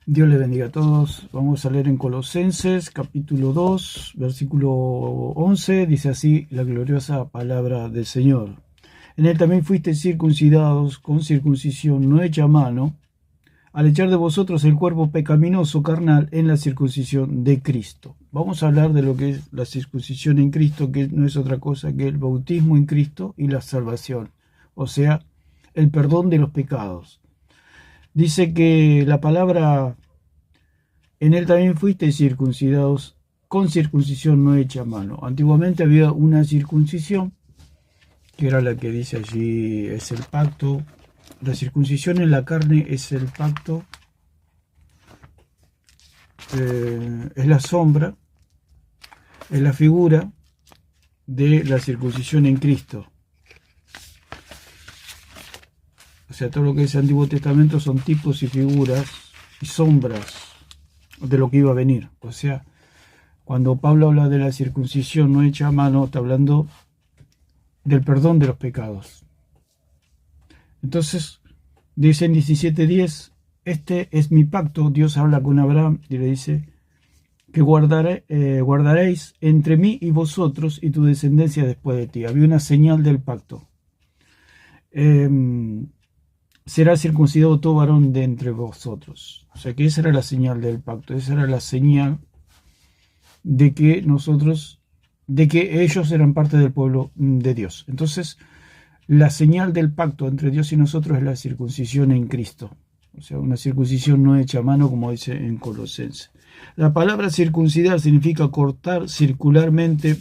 Dios le bendiga a todos. Vamos a leer en Colosenses, capítulo 2, versículo 11. Dice así la gloriosa palabra del Señor. En él también fuisteis circuncidados con circuncisión no hecha a mano, al echar de vosotros el cuerpo pecaminoso carnal en la circuncisión de Cristo. Vamos a hablar de lo que es la circuncisión en Cristo, que no es otra cosa que el bautismo en Cristo y la salvación, o sea, el perdón de los pecados. Dice que la palabra, en él también fuisteis circuncidados con circuncisión no hecha a mano. Antiguamente había una circuncisión, que era la que dice allí, es el pacto. La circuncisión en la carne es el pacto, es la sombra, es la figura de la circuncisión en Cristo. O sea, todo lo que es el Antiguo Testamento son tipos y figuras y sombras de lo que iba a venir. O sea, cuando Pablo habla de la circuncisión no hecha a mano, está hablando del perdón de los pecados. Entonces, dice en 17:10, este es mi pacto. Dios habla con Abraham y le dice que guardaréis entre mí y vosotros y tu descendencia después de ti. Había una señal del pacto. Será circuncidado todo varón de entre vosotros. O sea que esa era la señal del pacto, esa era la señal de que ellos eran parte del pueblo de Dios. Entonces, la señal del pacto entre Dios y nosotros es la circuncisión en Cristo. O sea, una circuncisión no hecha a mano, como dice en Colosenses. La palabra circuncidar significa cortar circularmente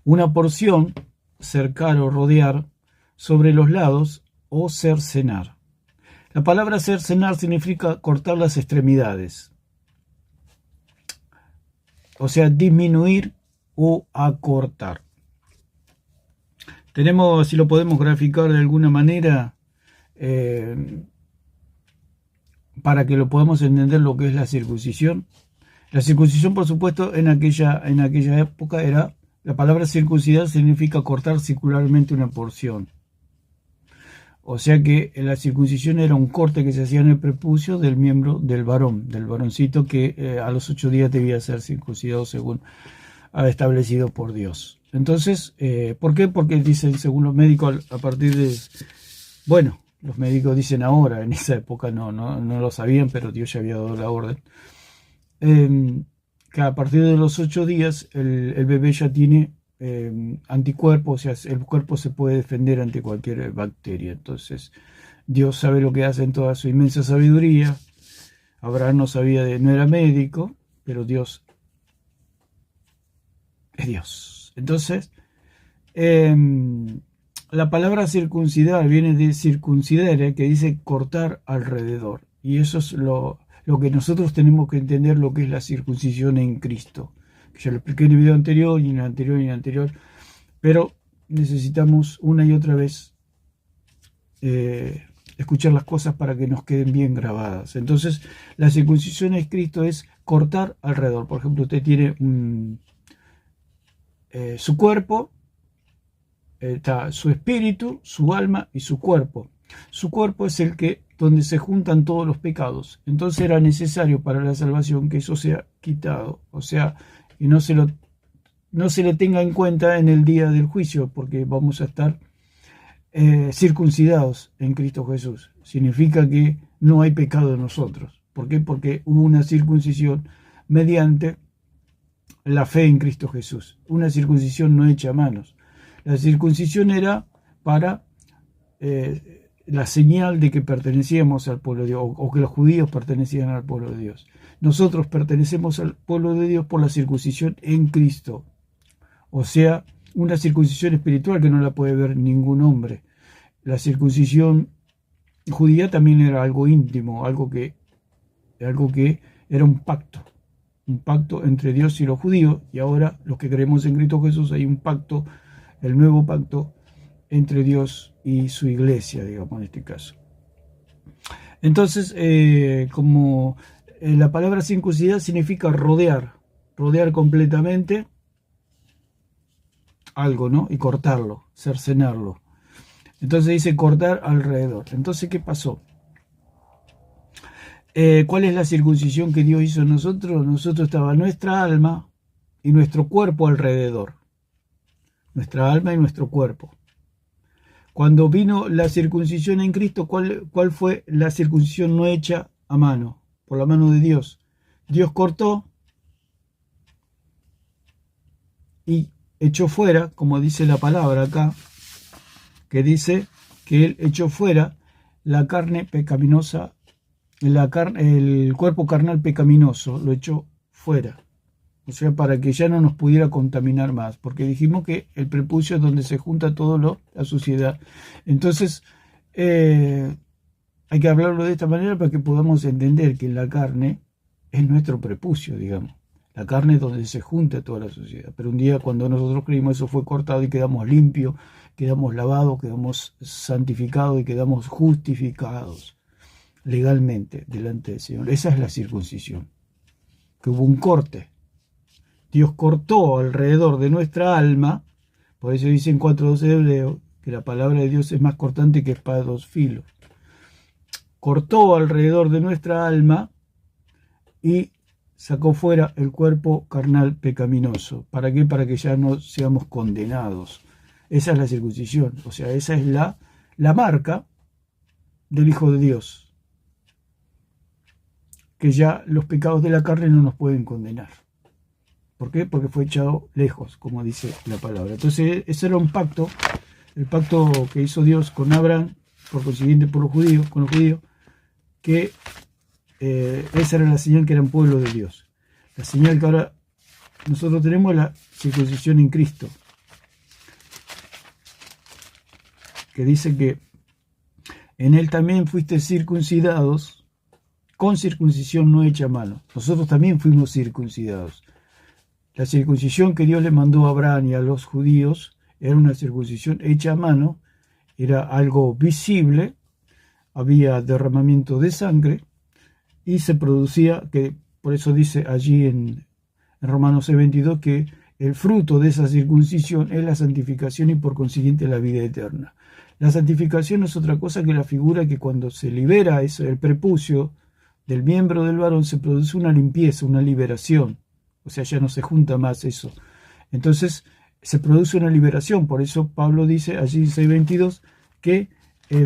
una porción, cercar o rodear sobre los lados, o cercenar. La palabra cercenar significa cortar las extremidades, o sea, disminuir o acortar. Tenemos, si lo podemos graficar de alguna manera, para que lo podamos entender lo que es la circuncisión. La circuncisión, por supuesto, en aquella época era, la palabra circuncidar significa cortar circularmente una porción. O sea que la circuncisión era un corte que se hacía en el prepucio del miembro del varón, del varoncito que a los 8 días debía ser circuncidado según establecido por Dios. Entonces, ¿por qué? Porque dicen, según los médicos, a partir de... Bueno, los médicos dicen ahora, en esa época no lo sabían, pero Dios ya había dado la orden. Que a partir de los 8 días el bebé ya tiene anticuerpos, o sea, el cuerpo se puede defender ante cualquier bacteria. Entonces, Dios sabe lo que hace en toda su inmensa sabiduría. Abraham no sabía, no era médico, pero Dios es Dios. Entonces, la palabra circuncidar viene de circuncidere, que dice cortar alrededor. Y eso es lo que nosotros tenemos que entender, lo que es la circuncisión en Cristo. Ya lo expliqué en el video anterior y en el anterior y en el anterior, pero necesitamos una y otra vez escuchar las cosas para que nos queden bien grabadas. Entonces, la circuncisión en Cristo es cortar alrededor. Por ejemplo, usted tiene su cuerpo, está su espíritu, su alma y su cuerpo. Su cuerpo es donde se juntan todos los pecados. Entonces era necesario para la salvación que eso sea quitado, o sea, y no se le tenga en cuenta en el día del juicio, porque vamos a estar circuncidados en Cristo Jesús. Significa que no hay pecado en nosotros. ¿Por qué? Porque hubo una circuncisión mediante la fe en Cristo Jesús. Una circuncisión no hecha a manos. La circuncisión era para la señal de que pertenecíamos al pueblo de Dios, o que los judíos pertenecían al pueblo de Dios. Nosotros pertenecemos al pueblo de Dios por la circuncisión en Cristo. O sea, una circuncisión espiritual que no la puede ver ningún hombre. La circuncisión judía también era algo íntimo, algo que era un pacto entre Dios y los judíos, y ahora los que creemos en Cristo Jesús hay un pacto, el nuevo pacto entre Dios y su iglesia, digamos, en este caso. Entonces, como la palabra circuncidar significa rodear completamente algo, ¿no? Y cortarlo, cercenarlo. Entonces dice cortar alrededor. Entonces, ¿qué pasó? ¿Cuál es la circuncisión que Dios hizo en nosotros? Nosotros estaba nuestra alma y nuestro cuerpo alrededor. Nuestra alma y nuestro cuerpo. Cuando vino la circuncisión en Cristo, ¿cuál fue la circuncisión no hecha a mano? Por la mano de Dios. Dios cortó y echó fuera, como dice la palabra acá, que dice que Él echó fuera la carne pecaminosa, el cuerpo carnal pecaminoso, lo echó fuera. O sea, para que ya no nos pudiera contaminar más, porque dijimos que el prepucio es donde se junta todo la suciedad. Entonces, hay que hablarlo de esta manera para que podamos entender que la carne es nuestro prepucio, digamos. La carne es donde se junta toda la suciedad. Pero un día cuando nosotros creímos, eso fue cortado y quedamos limpios, quedamos lavados, quedamos santificados y quedamos justificados legalmente delante del Señor. Esa es la circuncisión, que hubo un corte. Dios cortó alrededor de nuestra alma, por eso dice en 4:12 de Hebreo, que la palabra de Dios es más cortante que espada de dos filos. Cortó alrededor de nuestra alma y sacó fuera el cuerpo carnal pecaminoso. ¿Para qué? Para que ya no seamos condenados. Esa es la circuncisión, o sea, esa es la marca del Hijo de Dios. Que ya los pecados de la carne no nos pueden condenar. ¿Por qué? Porque fue echado lejos, como dice la palabra. Entonces, ese era un pacto, el pacto que hizo Dios con Abraham, por consiguiente con los judíos, que esa era la señal que eran pueblo de Dios. La señal que ahora nosotros tenemos es la circuncisión en Cristo, que dice que en Él también fuiste circuncidados con circuncisión no hecha a mano. Nosotros también fuimos circuncidados. La circuncisión que Dios le mandó a Abraham y a los judíos era una circuncisión hecha a mano, era algo visible, había derramamiento de sangre y se producía, que por eso dice allí en Romanos 6:22 que el fruto de esa circuncisión es la santificación y por consiguiente la vida eterna. La santificación no es otra cosa que la figura que cuando se libera el prepucio del miembro del varón se produce una limpieza, una liberación. O sea, ya no se junta más eso. Entonces, se produce una liberación. Por eso Pablo dice allí en 6:22 que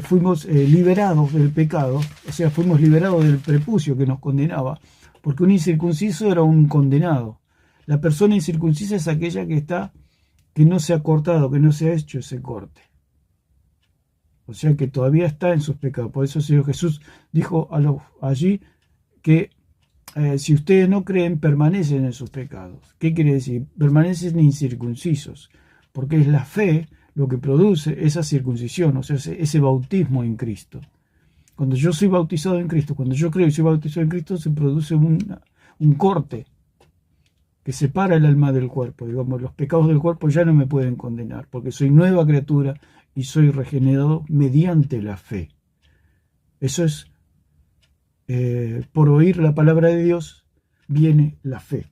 fuimos liberados del pecado. O sea, fuimos liberados del prepucio que nos condenaba. Porque un incircunciso era un condenado. La persona incircuncisa es aquella que no se ha cortado, que no se ha hecho ese corte. O sea, que todavía está en sus pecados. Por eso el Señor Jesús dijo allí que si ustedes no creen, permanecen en sus pecados. ¿Qué quiere decir? Permanecen incircuncisos, porque es la fe lo que produce esa circuncisión, o sea, ese bautismo en Cristo. Cuando yo soy bautizado en Cristo, cuando yo creo y soy bautizado en Cristo, se produce un corte que separa el alma del cuerpo. Digamos, los pecados del cuerpo ya no me pueden condenar, porque soy nueva criatura y soy regenerado mediante la fe. Eso es por oír la palabra de Dios viene la fe.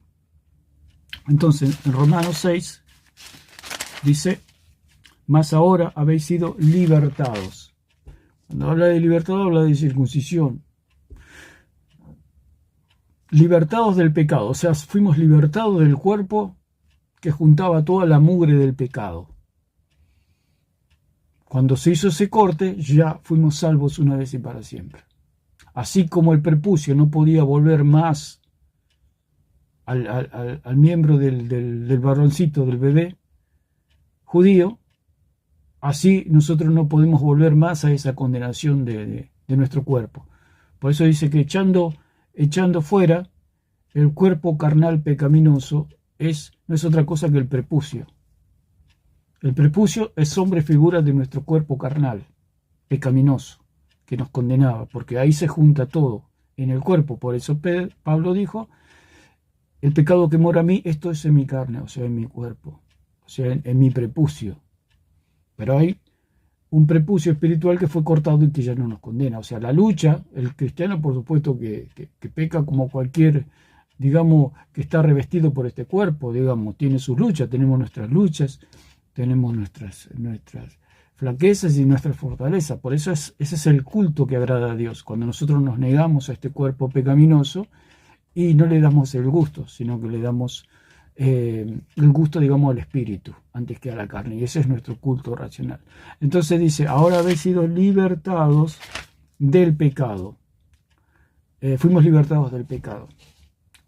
Entonces, en Romanos 6 dice, mas ahora habéis sido libertados. Cuando habla de libertad, habla de circuncisión. Libertados del pecado, o sea, fuimos libertados del cuerpo que juntaba toda la mugre del pecado. Cuando se hizo ese corte, ya fuimos salvos una vez y para siempre. Así como el prepucio no podía volver más al miembro del varoncito, del bebé judío, así nosotros no podemos volver más a esa condenación de nuestro cuerpo. Por eso dice que echando fuera el cuerpo carnal pecaminoso no es otra cosa que el prepucio. El prepucio es sombra y figura de nuestro cuerpo carnal pecaminoso, que nos condenaba, porque ahí se junta todo en el cuerpo. Por eso Pablo dijo, el pecado que mora a mí, esto es en mi carne, o sea, en mi cuerpo, o sea, en mi prepucio. Pero hay un prepucio espiritual que fue cortado y que ya no nos condena. O sea, la lucha, el cristiano por supuesto que peca como cualquier, digamos, que está revestido por este cuerpo, digamos, tiene sus luchas, tenemos nuestras luchas, tenemos nuestras flaquezas y nuestra fortaleza. Por eso ese es el culto que agrada a Dios, cuando nosotros nos negamos a este cuerpo pecaminoso y no le damos el gusto, sino que le damos el gusto, digamos, al espíritu antes que a la carne, y ese es nuestro culto racional. Entonces dice, ahora habéis sido libertados del pecado. Fuimos libertados del pecado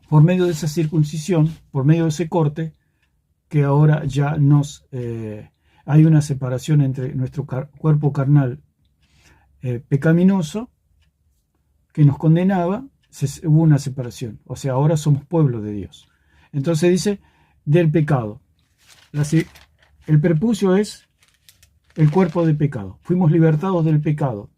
por medio de esa circuncisión, por medio de ese corte, que ahora ya hay una separación entre nuestro cuerpo carnal pecaminoso que nos condenaba. Hubo una separación, o sea, ahora somos pueblo de Dios. Entonces dice, del pecado. El prepucio es el cuerpo de pecado. Fuimos libertados del pecado.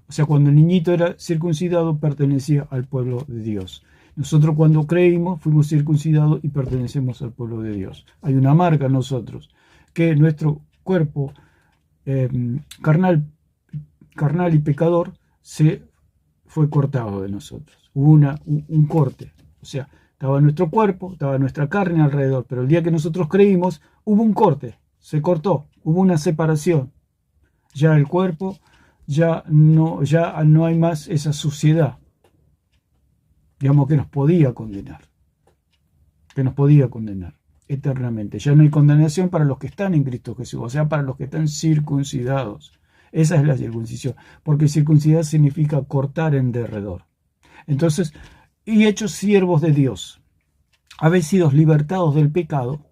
O sea, cuando el niñito era circuncidado, pertenecía al pueblo de Dios. Nosotros cuando creímos, fuimos circuncidados y pertenecemos al pueblo de Dios. Hay una marca en nosotros, que nuestro cuerpo carnal y pecador se fue cortado de nosotros. Hubo un corte. O sea, estaba nuestro cuerpo, estaba nuestra carne alrededor, pero el día que nosotros creímos, hubo un corte, se cortó, hubo una separación. Ya el cuerpo, ya no hay más esa suciedad, digamos, que nos podía condenar eternamente. Ya no hay condenación para los que están en Cristo Jesús, o sea, para los que están circuncidados. Esa es la circuncisión, porque circuncidar significa cortar en derredor. Entonces, y hechos siervos de Dios, habéis sido libertados del pecado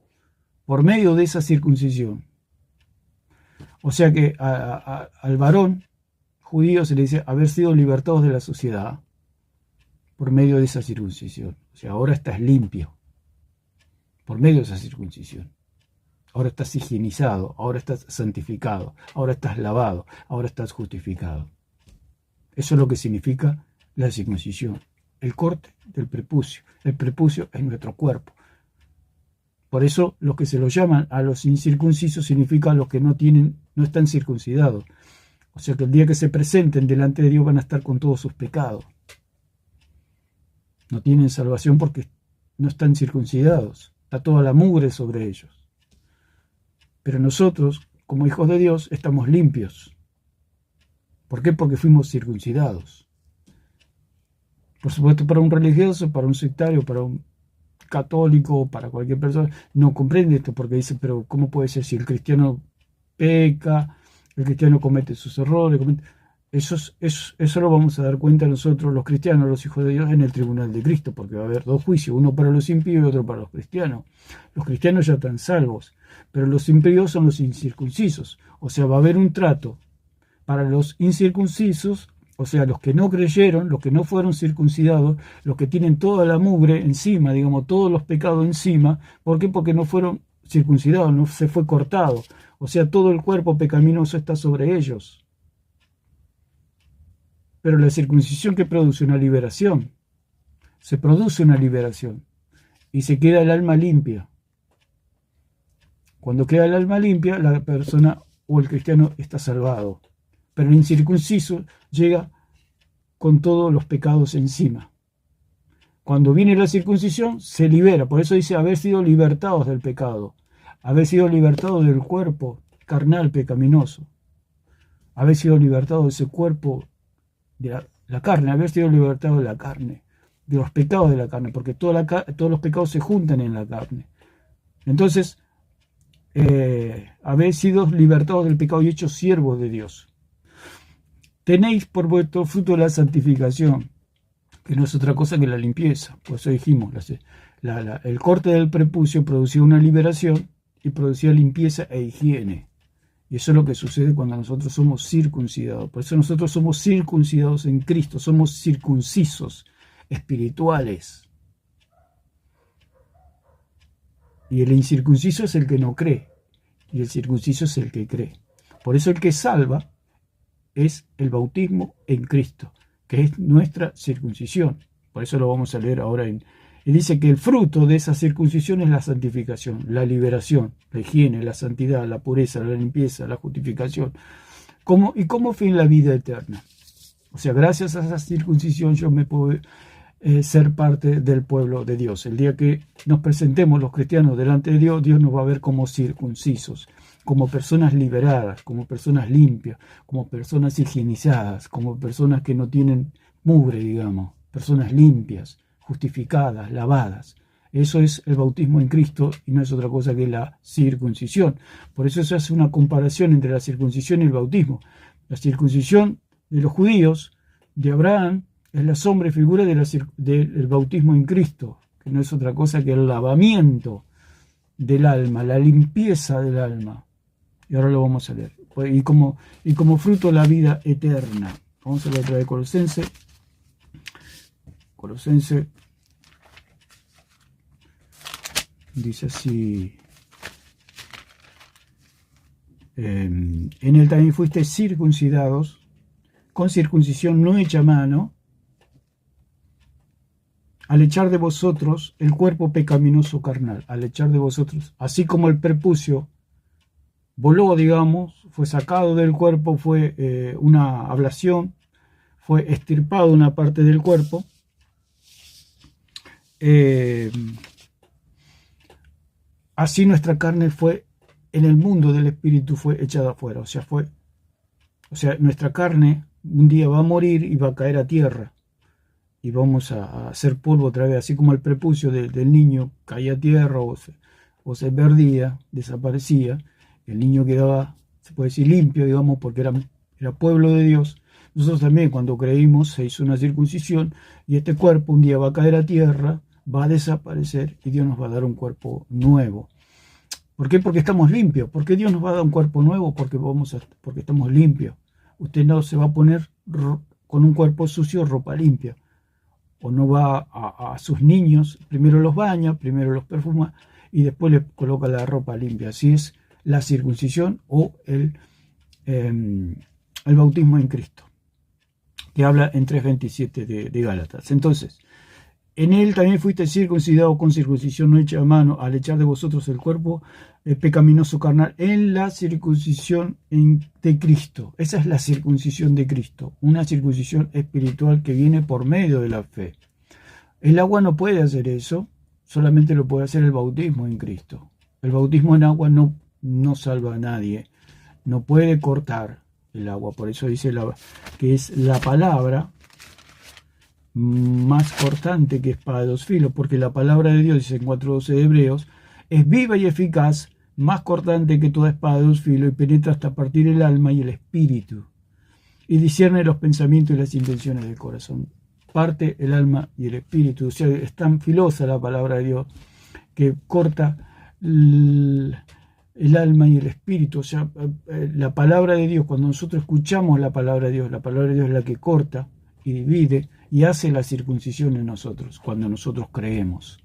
por medio de esa circuncisión. O sea que al varón judío se le dice haber sido libertados de la sociedad por medio de esa circuncisión. O sea, ahora estás limpio por medio de esa circuncisión. Ahora estás higienizado, ahora estás santificado, ahora estás lavado, ahora estás justificado. Eso es lo que significa la circuncisión. El corte del prepucio. El prepucio es nuestro cuerpo. Por eso los que se los llaman a los incircuncisos significa los que no están circuncidados. O sea que el día que se presenten delante de Dios van a estar con todos sus pecados. No tienen salvación porque no están circuncidados. Está toda la mugre sobre ellos. Pero nosotros, como hijos de Dios, estamos limpios. ¿Por qué? Porque fuimos circuncidados. Por supuesto, para un religioso, para un sectario, para un católico, para cualquier persona, no comprende esto porque dice, pero ¿cómo puede ser si el cristiano peca, el cristiano comete sus errores? Eso lo vamos a dar cuenta nosotros, los cristianos, los hijos de Dios, en el tribunal de Cristo, porque va a haber dos juicios, uno para los impíos y otro para los cristianos. Los cristianos ya están salvos, pero los impíos son los incircuncisos. O sea, va a haber un trato para los incircuncisos, o sea, los que no creyeron, los que no fueron circuncidados, los que tienen toda la mugre encima, digamos, todos los pecados encima. ¿Por qué? Porque no fueron circuncidados, no se fue cortado. O sea, todo el cuerpo pecaminoso está sobre ellos. Pero la circuncisión que produce una liberación, se produce una liberación y se queda el alma limpia. Cuando queda el alma limpia, la persona o el cristiano está salvado. Pero el incircunciso llega con todos los pecados encima. Cuando viene la circuncisión, se libera. Por eso dice haber sido libertados del pecado, haber sido libertados del cuerpo carnal pecaminoso, haber sido libertados de ese cuerpo de la carne, haber sido libertados de la carne, de los pecados de la carne, porque todos los pecados se juntan en la carne. Entonces, habéis sido libertados del pecado y hechos siervos de Dios. Tenéis por vuestro fruto la santificación, que no es otra cosa que la limpieza. Por eso dijimos, el corte del prepucio producía una liberación y producía limpieza e higiene. Y eso es lo que sucede cuando nosotros somos circuncidados. Por eso nosotros somos circuncidados en Cristo, somos circuncisos espirituales. Y el incircunciso es el que no cree, y el circunciso es el que cree. Por eso el que salva es el bautismo en Cristo, que es nuestra circuncisión. Por eso lo vamos a leer ahora. Y dice que el fruto de esa circuncisión es la santificación, la liberación, la higiene, la santidad, la pureza, la limpieza, la justificación. Y como fin la vida eterna. O sea, gracias a esa circuncisión yo me puedo ser parte del pueblo de Dios. El día que nos presentemos los cristianos delante de Dios, Dios nos va a ver como circuncisos. como personas liberadas, como personas limpias, como personas higienizadas, como personas que no tienen mugre, digamos, personas limpias, justificadas, lavadas. Eso es el bautismo en Cristo y no es otra cosa que la circuncisión. Por eso se hace una comparación entre la circuncisión y el bautismo. La circuncisión de los judíos, de Abraham, es la sombra y figura del bautismo en Cristo, que no es otra cosa que el lavamiento del alma, la limpieza del alma. Y ahora lo vamos a leer. Y como fruto la vida eterna. Vamos a leer otra vez Colosenses. Colosenses dice así: en él también fuisteis circuncidados con circuncisión no hecha a mano, al echar de vosotros el cuerpo pecaminoso carnal, al echar de vosotros, así como el prepucio voló, digamos, fue sacado del cuerpo, fue una ablación, fue extirpado una parte del cuerpo, así nuestra carne fue, en el mundo del espíritu fue echada afuera, o sea, nuestra carne un día va a morir y va a caer a tierra, y vamos a hacer polvo otra vez, así como el prepucio del niño caía a tierra o se perdía, desaparecía. El niño quedaba, se puede decir, limpio, digamos, porque era pueblo de Dios. Nosotros también, cuando creímos, se hizo una circuncisión y este cuerpo un día va a caer a tierra, va a desaparecer y Dios nos va a dar un cuerpo nuevo. ¿Por qué? Porque estamos limpios. ¿Por qué Dios nos va a dar un cuerpo nuevo? Porque estamos limpios. Usted no se va a poner con un cuerpo sucio ropa limpia. O no va a sus niños, primero los baña, primero los perfuma y después les coloca la ropa limpia. Así es la circuncisión o el bautismo en Cristo, que habla en 3:27 de Gálatas. Entonces, en él también fuiste circuncidado con circuncisión no hecha a mano, al echar de vosotros el cuerpo pecaminoso carnal, en la circuncisión de Cristo. Esa es la circuncisión de Cristo, una circuncisión espiritual que viene por medio de la fe. El agua no puede hacer eso, solamente lo puede hacer el bautismo en Cristo. El bautismo en agua no salva a nadie, no puede cortar el agua. Por eso dice que es la palabra más cortante que espada de dos filos, porque la palabra de Dios, dice en 4:12 de Hebreos, es viva y eficaz, más cortante que toda espada de dos filos, y penetra hasta partir el alma y el espíritu, y discierne los pensamientos y las intenciones del corazón. Parte el alma y el espíritu. O sea, es tan filosa la palabra de Dios que corta el alma y el espíritu. O sea, la palabra de Dios, cuando nosotros escuchamos la palabra de Dios es la que corta y divide y hace la circuncisión en nosotros, cuando nosotros creemos.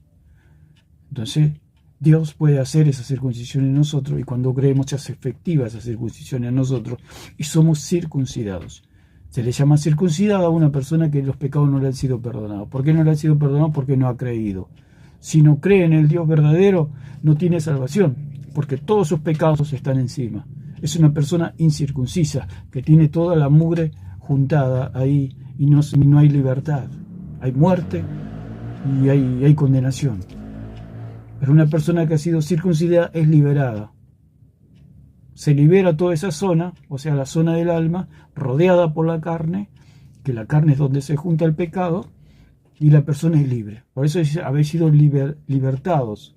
Entonces, Dios puede hacer esa circuncisión en nosotros, y cuando creemos se hace efectiva esa circuncisión en nosotros y somos circuncidados. Se le llama circuncidada a una persona que los pecados no le han sido perdonados. ¿Por qué no le han sido perdonados? Porque no ha creído. Si no cree en el Dios verdadero, no tiene salvación, porque todos sus pecados están encima. Es una persona incircuncisa, que tiene toda la mugre juntada ahí y no hay libertad. Hay muerte y hay condenación. Pero una persona que ha sido circuncidada es liberada. Se libera toda esa zona, o sea, la zona del alma, rodeada por la carne, que la carne es donde se junta el pecado, y la persona es libre. Por eso dice, habéis sido libertados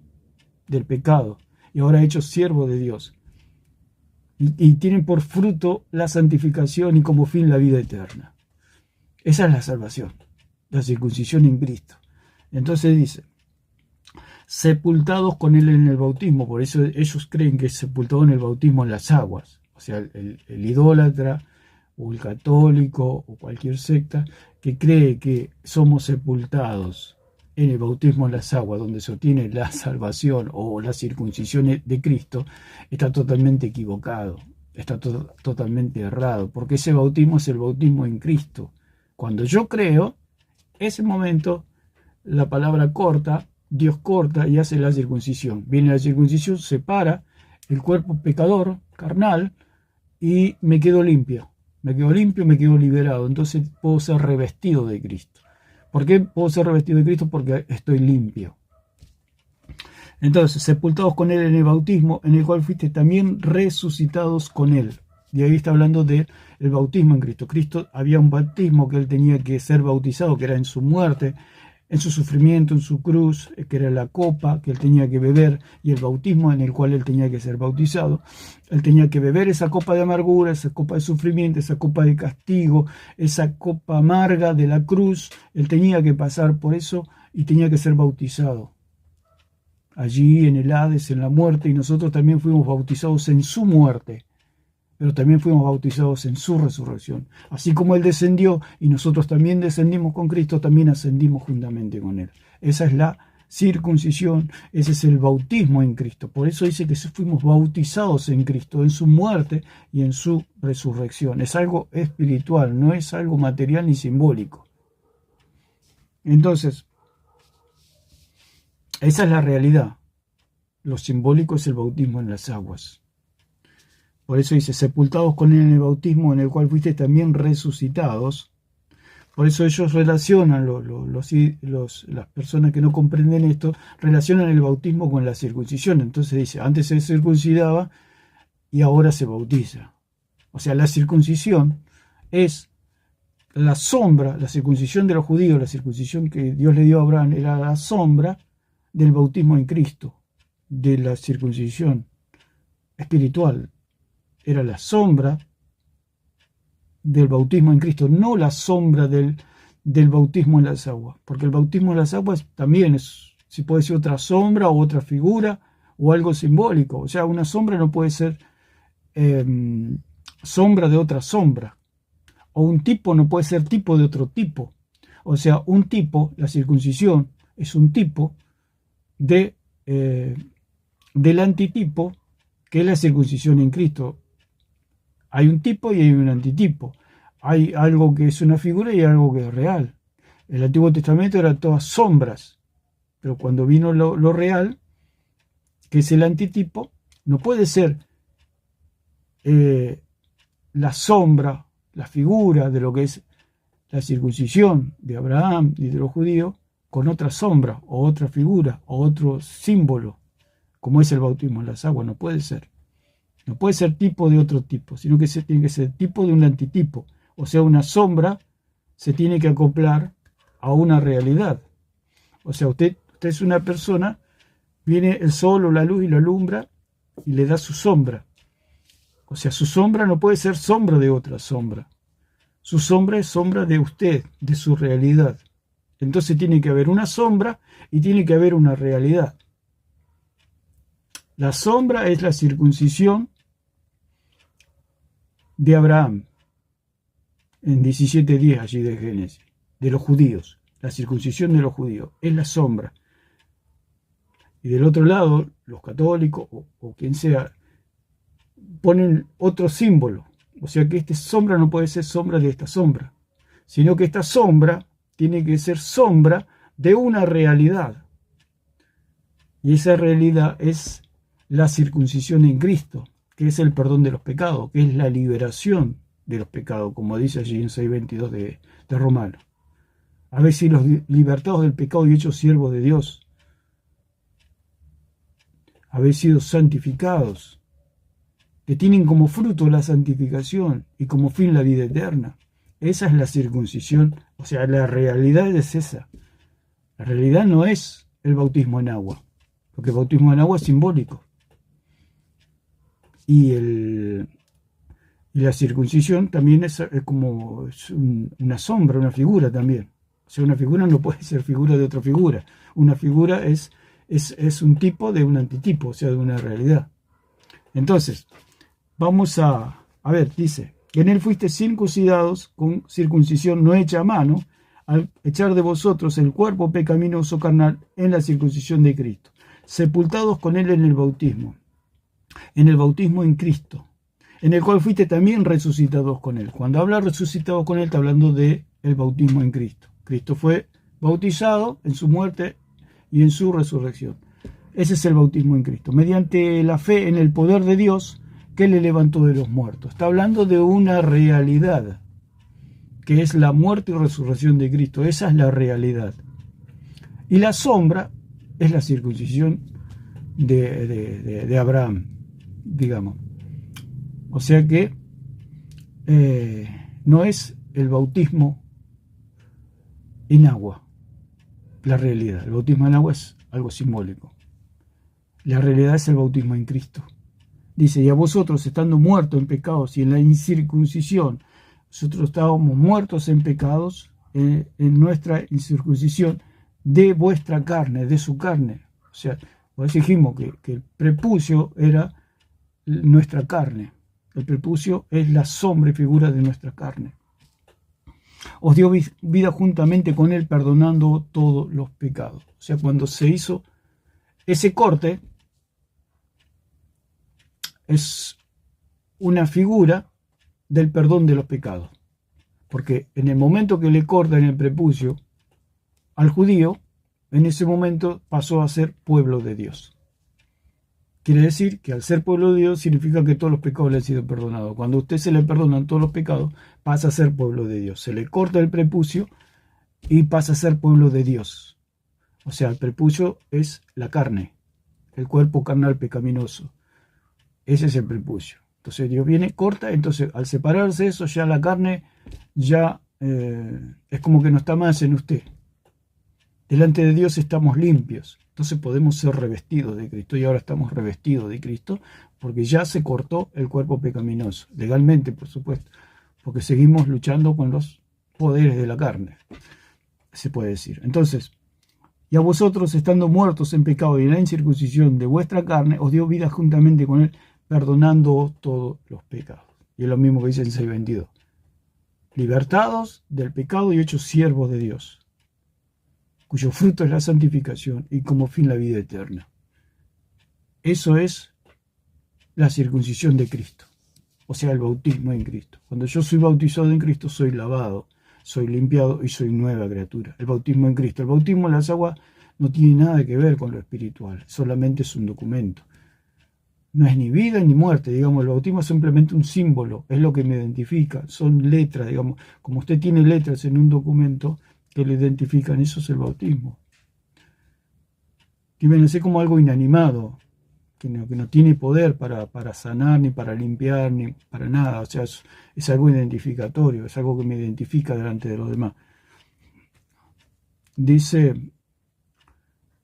del pecado, y ahora hechos siervos de Dios. Y tienen por fruto la santificación y como fin la vida eterna. Esa es la salvación, la circuncisión en Cristo. Entonces dice, sepultados con él en el bautismo. Por eso ellos creen que es sepultado en el bautismo en las aguas. O sea, el idólatra o el católico o cualquier secta que cree que somos sepultados en el bautismo en las aguas, donde se obtiene la salvación o la circuncisión de Cristo, está totalmente equivocado, está totalmente errado, porque ese bautismo es el bautismo en Cristo. Cuando yo creo, ese momento la palabra corta, Dios corta y hace la circuncisión. Viene la circuncisión, separa el cuerpo pecador, carnal, y me quedo limpio. Me quedo liberado. Entonces puedo ser revestido de Cristo. ¿Por qué puedo ser revestido de Cristo? Porque estoy limpio. Entonces, sepultados con él en el bautismo, en el cual fuiste también resucitados con él. Y ahí está hablando del bautismo en Cristo. Cristo había un bautismo que él tenía que ser bautizado, que era en su muerte, en su sufrimiento, en su cruz, que era la copa que él tenía que beber, y el bautismo en el cual él tenía que ser bautizado. Él tenía que beber esa copa de amargura, esa copa de sufrimiento, esa copa de castigo, esa copa amarga de la cruz. Él tenía que pasar por eso y tenía que ser bautizado allí en el Hades, en la muerte, y nosotros también fuimos bautizados en su muerte, pero también fuimos bautizados en su resurrección. Así como Él descendió y nosotros también descendimos con Cristo, también ascendimos juntamente con Él. Esa es la circuncisión, ese es el bautismo en Cristo. Por eso dice que fuimos bautizados en Cristo, en su muerte y en su resurrección. Es algo espiritual, no es algo material ni simbólico. Entonces, esa es la realidad. Lo simbólico es el bautismo en las aguas. Por eso dice, sepultados con él en el bautismo, en el cual fuiste también resucitados. Por eso ellos relacionan, las personas que no comprenden esto, relacionan el bautismo con la circuncisión. Entonces dice, antes se circuncidaba y ahora se bautiza. O sea, la circuncisión es la sombra, la circuncisión de los judíos, la circuncisión que Dios le dio a Abraham, era la sombra del bautismo en Cristo, de la circuncisión espiritual. Era la sombra del bautismo en Cristo, no la sombra del bautismo en las aguas, porque el bautismo en las aguas también es, si puede ser otra sombra o otra figura o algo simbólico. O sea, una sombra no puede ser sombra de otra sombra, o un tipo no puede ser tipo de otro tipo. O sea, un tipo, la circuncisión, es un tipo del antitipo, que es la circuncisión en Cristo. Hay un tipo y hay un antitipo. Hay algo que es una figura y algo que es real. El Antiguo Testamento eran todas sombras, pero cuando vino lo real, que es el antitipo, no puede ser la sombra, la figura de lo que es la circuncisión de Abraham y de los judíos, con otra sombra o otra figura o otro símbolo, como es el bautismo en las aguas. No puede ser. No puede ser tipo de otro tipo, sino que tiene que ser tipo de un antitipo. O sea, una sombra se tiene que acoplar a una realidad. O sea, usted es una persona, viene el sol o la luz y lo alumbra y le da su sombra. O sea, su sombra no puede ser sombra de otra sombra. Su sombra es sombra de usted, de su realidad. Entonces tiene que haber una sombra y tiene que haber una realidad. La sombra es la circuncisión de Abraham, en 17:10 allí de Génesis, de los judíos. La circuncisión de los judíos es la sombra. Y del otro lado, los católicos o quien sea, ponen otro símbolo. O sea que esta sombra no puede ser sombra de esta sombra, sino que esta sombra tiene que ser sombra de una realidad. Y esa realidad es la circuncisión en Cristo, que es el perdón de los pecados, que es la liberación de los pecados, como dice allí en 6:22 de Romanos. Habéis sido libertados del pecado y hechos siervos de Dios. Habéis sido santificados, que tienen como fruto la santificación y como fin la vida eterna. Esa es la circuncisión, o sea, la realidad es esa. La realidad no es el bautismo en agua, porque el bautismo en agua es simbólico. Y la circuncisión también es como una sombra, una figura también. O sea, una figura no puede ser figura de otra figura. Una figura es un tipo de un antitipo, o sea, de una realidad. Entonces, vamos a ver, dice, en él fuiste circuncidados con circuncisión no hecha a mano, al echar de vosotros el cuerpo pecaminoso carnal en la circuncisión de Cristo, sepultados con él en el bautismo en Cristo, en el cual fuiste también resucitados con él. Cuando habla resucitados con él, está hablando de el bautismo en Cristo. Cristo fue bautizado en su muerte y en su resurrección. Ese es el bautismo en Cristo, mediante la fe en el poder de Dios que le levantó de los muertos. Está hablando de una realidad, que es la muerte y resurrección de Cristo. Esa es la realidad. Y la sombra es la circuncisión de Abraham, digamos. O sea que no es el bautismo en agua la realidad. El bautismo en agua es algo simbólico. La realidad es el bautismo en Cristo. Dice, y a vosotros, estando muertos en pecados y en la incircuncisión, nosotros estábamos muertos en pecados, en nuestra incircuncisión, de vuestra carne, de su carne. O sea, por eso dijimos que el prepucio era nuestra carne. El prepucio es la sombra y figura de nuestra carne. Os dio vida juntamente con él, perdonando todos los pecados. O sea, cuando se hizo ese corte, es una figura del perdón de los pecados. Porque en el momento que le cortan el prepucio al judío, en ese momento pasó a ser pueblo de Dios. Quiere decir que al ser pueblo de Dios significa que todos los pecados le han sido perdonados. Cuando a usted se le perdonan todos los pecados, pasa a ser pueblo de Dios. Se le corta el prepucio y pasa a ser pueblo de Dios. O sea, el prepucio es la carne, el cuerpo carnal pecaminoso. Ese es el prepucio. Entonces Dios viene, corta, entonces al separarse eso, ya la carne ya es como que no está más en usted. Delante de Dios estamos limpios. Entonces podemos ser revestidos de Cristo. Y ahora estamos revestidos de Cristo porque ya se cortó el cuerpo pecaminoso. Legalmente, por supuesto. Porque seguimos luchando con los poderes de la carne. Se puede decir. Entonces, y a vosotros, estando muertos en pecado y en la incircuncisión de vuestra carne, os dio vida juntamente con él, perdonando todos los pecados. Y es lo mismo que dice en 6:22. Libertados del pecado y hechos siervos de Dios, cuyo fruto es la santificación y como fin la vida eterna. Eso es la circuncisión de Cristo, o sea, el bautismo en Cristo. Cuando yo soy bautizado en Cristo, soy lavado, soy limpiado y soy nueva criatura. El bautismo en Cristo. El bautismo en las aguas no tiene nada que ver con lo espiritual, solamente es un documento. No es ni vida ni muerte, digamos, el bautismo es simplemente un símbolo, es lo que me identifica, son letras, digamos, como usted tiene letras en un documento que lo identifican, eso es el bautismo. Que viene a ser como algo inanimado, que no tiene poder para sanar, ni para limpiar, ni para nada, o sea, es algo identificatorio, es algo que me identifica delante de los demás. Dice,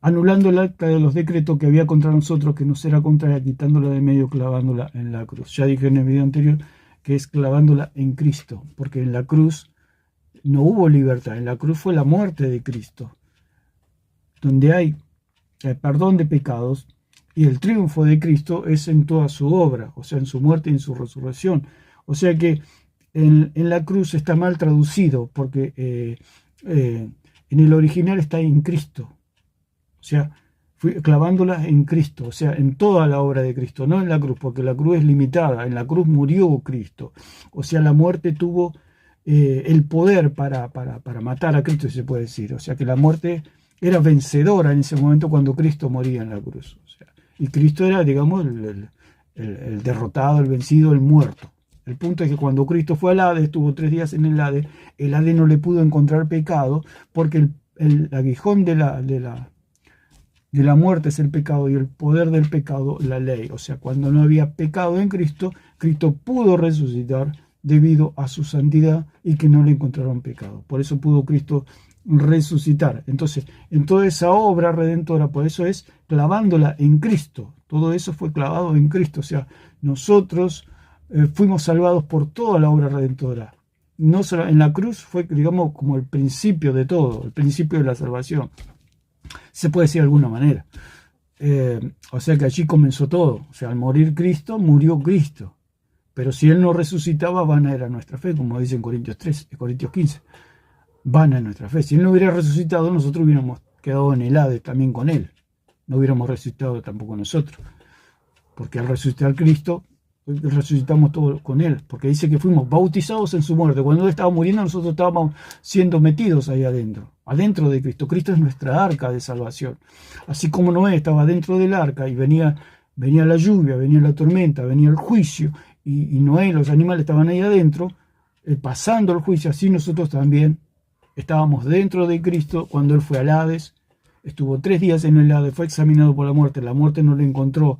anulando el acta de los decretos que había contra nosotros, que nos era contraria, quitándola de medio, clavándola en la cruz. Ya dije en el video anterior que es clavándola en Cristo, porque en la cruz no hubo libertad, en la cruz fue la muerte de Cristo, donde hay el perdón de pecados y el triunfo de Cristo es en toda su obra, o sea, en su muerte y en su resurrección. O sea que en la cruz está mal traducido, porque en el original está en Cristo. O sea, clavándolas en Cristo, o sea, en toda la obra de Cristo, no en la cruz, porque la cruz es limitada, en la cruz murió Cristo. O sea, la muerte tuvo el poder para matar a Cristo, se puede decir. O sea, que la muerte era vencedora en ese momento cuando Cristo moría en la cruz. O sea, y Cristo era, digamos, el derrotado, el vencido, el muerto. El punto es que cuando Cristo fue al Hades, estuvo 3 días en el Hades no le pudo encontrar pecado, porque el aguijón de la muerte es el pecado y el poder del pecado la ley. O sea, cuando no había pecado en Cristo, Cristo pudo resucitar debido a su santidad y que no le encontraron pecado. Por eso pudo Cristo resucitar. Entonces, en toda esa obra redentora, por eso es clavándola en Cristo. Todo eso fue clavado en Cristo. O sea, nosotros fuimos salvados por toda la obra redentora. No solo en la cruz fue, digamos, como el principio de todo, el principio de la salvación. Se puede decir de alguna manera. O sea que allí comenzó todo. O sea, al morir Cristo, murió Cristo. Pero si Él no resucitaba, vana era nuestra fe, como dice en Corintios 15. Vana es nuestra fe. Si Él no hubiera resucitado, nosotros hubiéramos quedado en el Hades también con Él. No hubiéramos resucitado tampoco nosotros. Porque al resucitar Cristo, resucitamos todos con Él. Porque dice que fuimos bautizados en su muerte. Cuando Él estaba muriendo, nosotros estábamos siendo metidos ahí adentro. Adentro de Cristo. Cristo es nuestra arca de salvación. Así como Noé estaba dentro del arca y venía la lluvia, venía la tormenta, venía el juicio, y Noé y los animales estaban ahí adentro, pasando el juicio, así nosotros también estábamos dentro de Cristo cuando Él fue al Hades estuvo 3 días en el Hades, fue examinado por la muerte no le encontró.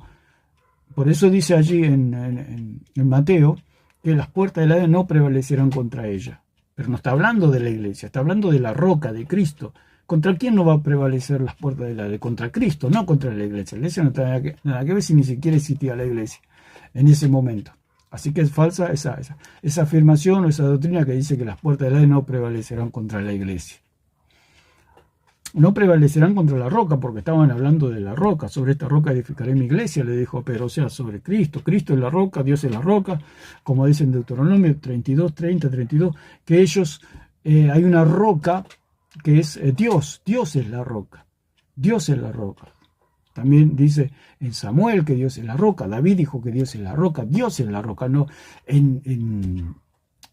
Por eso dice allí en Mateo que las puertas del Hades no prevalecerán contra ella. Pero no está hablando de la iglesia, está hablando de la roca, de Cristo. ¿Contra quién no va a prevalecer las puertas del Hades? Contra Cristo, no contra la iglesia. La iglesia no tiene nada que ver si ni siquiera existía la iglesia en ese momento. Así que es falsa esa afirmación o esa doctrina que dice que las puertas del Hades no prevalecerán contra la iglesia. No prevalecerán contra la roca, porque estaban hablando de la roca. Sobre esta roca edificaré mi iglesia, le dijo Pedro, o sea, sobre Cristo. Cristo es la roca, Dios es la roca, como dice en Deuteronomio 32, 30, 32, que ellos, hay una roca que es Dios. Dios es la roca. Dios es la roca. También dice en Samuel que Dios es la roca. David dijo que Dios es la roca. Dios es la roca. No, en